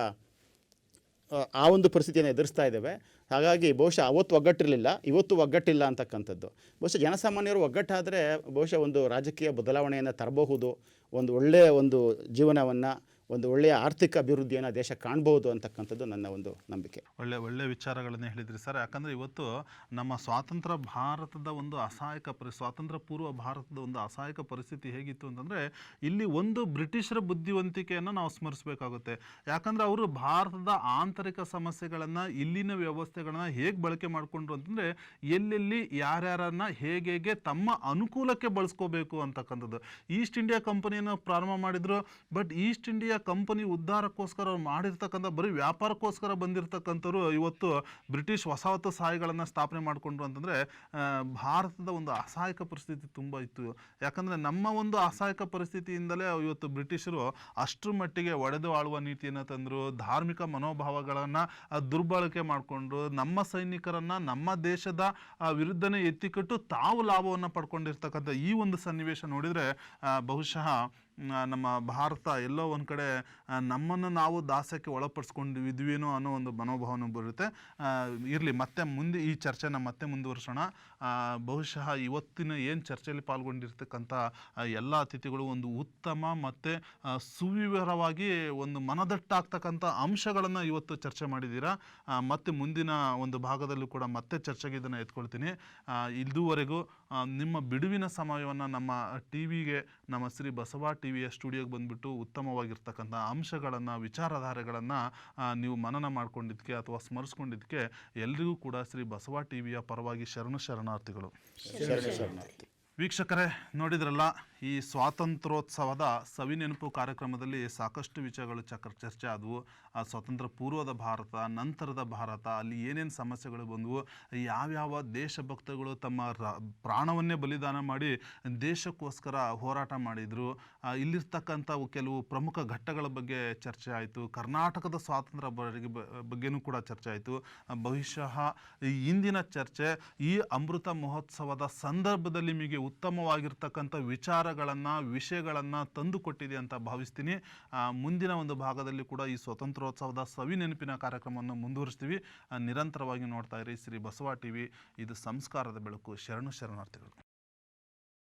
ಆ ಒಂದು ಪರಿಸ್ಥಿತಿಯನ್ನು ಎದುರಿಸ್ತಾ ಇದ್ದೇವೆ. ಹಾಗಾಗಿ ಬಹುಶಃ ಅವತ್ತು ಒಗ್ಗಟ್ಟಿರಲಿಲ್ಲ, ಇವತ್ತು ಒಗ್ಗಟ್ಟಿಲ್ಲ ಅಂತಕ್ಕಂಥದ್ದು. ಬಹುಶಃ ಜನಸಾಮಾನ್ಯರು ಒಗ್ಗಟ್ಟಾದರೆ ಬಹುಶಃ ಒಂದು ರಾಜಕೀಯ ಬದಲಾವಣೆಯನ್ನು ತರಬಹುದು, ಒಂದು ಒಳ್ಳೆಯ ಒಂದು ಜೀವನವನ್ನು, ಒಂದು ಒಳ್ಳೆಯ ಆರ್ಥಿಕ ಅಭಿವೃದ್ಧಿಯನ್ನು ದೇಶ ಕಾಣ್ಬೋದು ಅಂತಕ್ಕಂಥದ್ದು ನನ್ನ ಒಂದು ನಂಬಿಕೆ. ಒಳ್ಳೆ ವಿಚಾರಗಳನ್ನೇ ಹೇಳಿದ್ರಿ ಸರ್. ಯಾಕಂದರೆ ಇವತ್ತು ನಮ್ಮ ಸ್ವಾತಂತ್ರ್ಯ ಭಾರತದ ಒಂದು ಸ್ವಾತಂತ್ರ್ಯ ಪೂರ್ವ ಭಾರತದ ಒಂದು ಅಸಹಾಯಕ ಪರಿಸ್ಥಿತಿ ಹೇಗಿತ್ತು ಅಂತಂದರೆ, ಇಲ್ಲಿ ಒಂದು ಬ್ರಿಟಿಷರ ಬುದ್ಧಿವಂತಿಕೆಯನ್ನು ನಾವು ಸ್ಮರಿಸಬೇಕಾಗುತ್ತೆ. ಯಾಕಂದರೆ ಅವರು ಭಾರತದ ಆಂತರಿಕ ಸಮಸ್ಯೆಗಳನ್ನು, ಇಲ್ಲಿನ ವ್ಯವಸ್ಥೆಗಳನ್ನು ಹೇಗೆ ಬಳಕೆ ಮಾಡಿಕೊಂಡ್ರು ಅಂತಂದರೆ, ಎಲ್ಲೆಲ್ಲಿ ಯಾರ್ಯಾರನ್ನು ಹೇಗೆ ತಮ್ಮ ಅನುಕೂಲಕ್ಕೆ ಬಳಸ್ಕೋಬೇಕು ಅಂತಕ್ಕಂಥದ್ದು. ಈಸ್ಟ್ ಇಂಡಿಯಾ ಕಂಪನಿಯನ್ನು ಪ್ರಾರಂಭ ಮಾಡಿದರು. ಬಟ್ ಈಸ್ಟ್ ಇಂಡಿಯಾ ಕಂಪನಿ ಉದ್ಧಾರಕ್ಕೋಸ್ಕರ ಅವ್ರು ಮಾಡಿರ್ತಕ್ಕಂಥ ಬರೀ ವ್ಯಾಪಾರಕ್ಕೋಸ್ಕರ ಬಂದಿರತಕ್ಕಂಥವ್ರು ಇವತ್ತು ಬ್ರಿಟಿಷ್ ವಸಾಹತುಶಾಹಿಗಳನ್ನು ಸ್ಥಾಪನೆ ಮಾಡಿಕೊಂಡ್ರು ಅಂತಂದರೆ ಭಾರತದ ಒಂದು ಅಸಹಾಯಕ ಪರಿಸ್ಥಿತಿ ತುಂಬ ಇತ್ತು. ಯಾಕಂದರೆ ನಮ್ಮ ಒಂದು ಅಸಹಾಯಕ ಪರಿಸ್ಥಿತಿಯಿಂದಲೇ ಇವತ್ತು ಬ್ರಿಟಿಷರು ಅಷ್ಟರ ಮಟ್ಟಿಗೆ ಒಡೆದು ಆಳುವ ನೀತಿಯನ್ನು ತಂದರು. ಧಾರ್ಮಿಕ ಮನೋಭಾವಗಳನ್ನು ದುರ್ಬಳಕೆ ಮಾಡಿಕೊಂಡು ನಮ್ಮ ಸೈನಿಕರನ್ನು ನಮ್ಮ ದೇಶದ ವಿರುದ್ಧನೇ ಎತ್ತಿಕಟ್ಟು ತಾವು ಲಾಭವನ್ನು ಪಡ್ಕೊಂಡಿರ್ತಕ್ಕಂಥ ಈ ಒಂದು ಸನ್ನಿವೇಶ ನೋಡಿದರೆ ಬಹುಶಃ ನಮ್ಮ ಭಾರತ ಎಲ್ಲೋ ಒಂದು ಕಡೆ ನಮ್ಮನ್ನು ನಾವು ದಾಸ್ಯಕ್ಕೆ ಒಳಪಡಿಸ್ಕೊಂಡಿದ್ವೇನೋ ಅನ್ನೋ ಒಂದು ಮನೋಭಾವನೆ ಬರುತ್ತೆ. ಇರಲಿ, ಮತ್ತೆ ಮುಂದೆ ಈ ಚರ್ಚೆನ ಮತ್ತೆ ಮುಂದುವರಿಸೋಣ. ಬಹುಶಃ ಇವತ್ತಿನ ಏನು ಚರ್ಚೆಯಲ್ಲಿ ಪಾಲ್ಗೊಂಡಿರ್ತಕ್ಕಂಥ ಎಲ್ಲ ಅತಿಥಿಗಳು ಒಂದು ಉತ್ತಮ ಮತ್ತು ಸುವಿವರವಾಗಿ ಒಂದು ಮನದಟ್ಟಾಗ್ತಕ್ಕಂಥ ಅಂಶಗಳನ್ನು ಇವತ್ತು ಚರ್ಚೆ ಮಾಡಿದ್ದೀರಾ. ಮತ್ತು ಮುಂದಿನ ಒಂದು ಭಾಗದಲ್ಲೂ ಕೂಡ ಮತ್ತೆ ಚರ್ಚೆಗೆ ಇದನ್ನು ಎತ್ಕೊಳ್ತೀನಿ. ಇದುವರೆಗೂ ನಿಮ್ಮ ಬಿಡುವಿನ ಸಮಯವನ್ನು ನಮ್ಮ ಟಿವಿಗೆ, ನಮ್ಮ ಶ್ರೀ ಬಸವ ಟಿವಿಯ ಸ್ಟುಡಿಯೋಗೆ ಬಂದುಬಿಟ್ಟು ಉತ್ತಮವಾಗಿರ್ತಕ್ಕಂಥ ಅಂಶಗಳನ್ನು, ವಿಚಾರಧಾರೆಗಳನ್ನು ನೀವು ಮನನ ಮಾಡ್ಕೊಂಡಿದ್ದಕ್ಕೆ ಅಥವಾ ಸ್ಮರಿಸ್ಕೊಂಡಿದ್ದಕ್ಕೆ ಎಲ್ರಿಗೂ ಕೂಡ ಶ್ರೀ ಬಸವ ಟಿವಿಯ ಪರವಾಗಿ ಶರಣಾರ್ಥಿಗಳು. ವೀಕ್ಷಕರೇ, ನೋಡಿದ್ರಲ್ಲ, ಈ ಸ್ವಾತಂತ್ರ್ಯೋತ್ಸವದ ಸವಿನೆನಪು ಕಾರ್ಯಕ್ರಮದಲ್ಲಿ ಸಾಕಷ್ಟು ವಿಷಯಗಳು ಚರ್ಚೆ ಆದವು. ಆ ಸ್ವಾತಂತ್ರ್ಯ ಪೂರ್ವದ ಭಾರತ, ನಂತರದ ಭಾರತ, ಅಲ್ಲಿ ಏನೇನು ಸಮಸ್ಯೆಗಳು ಬಂದವು, ಯಾವ್ಯಾವ ದೇಶಭಕ್ತಗಳು ತಮ್ಮ ಪ್ರಾಣವನ್ನೇ ಬಲಿದಾನ ಮಾಡಿ ದೇಶಕ್ಕೋಸ್ಕರ ಹೋರಾಟ ಮಾಡಿದರು, ಇಲ್ಲಿರ್ತಕ್ಕಂಥವು ಕೆಲವು ಪ್ರಮುಖ ಘಟ್ಟಗಳ ಬಗ್ಗೆ ಚರ್ಚೆ ಆಯಿತು. ಕರ್ನಾಟಕದ ಸ್ವಾತಂತ್ರ್ಯ ಬಗ್ಗೆನೂ ಕೂಡ ಚರ್ಚೆ ಆಯಿತು. ಬಹುಶಃ ಇಂದಿನ ಚರ್ಚೆ ಈ ಅಮೃತ ಮಹೋತ್ಸವದ ಸಂದರ್ಭದಲ್ಲಿ ನಿಮಗೆ ಉತ್ತಮವಾಗಿರ್ತಕ್ಕಂಥ ವಿಷಯಗಳನ್ನು ತಂದುಕೊಟ್ಟಿದೆ ಅಂತ ಭಾವಿಸ್ತೀನಿ. ಮುಂದಿನ ಒಂದು ಭಾಗದಲ್ಲಿ ಕೂಡ ಈ ಸ್ವಾತಂತ್ರ್ಯೋತ್ಸವದ ಸವಿನೆನಪಿನ ಕಾರ್ಯಕ್ರಮವನ್ನು ಮುಂದುವರಿಸ್ತೀವಿ. ನಿರಂತರವಾಗಿ ನೋಡ್ತಾ ಇರಿ ಶ್ರೀ ಬಸವ ಟಿವಿ. ಇದು ಸಂಸ್ಕಾರದ ಬೆಳಕು. ಶರಣಾರ್ಥಿಗಳು.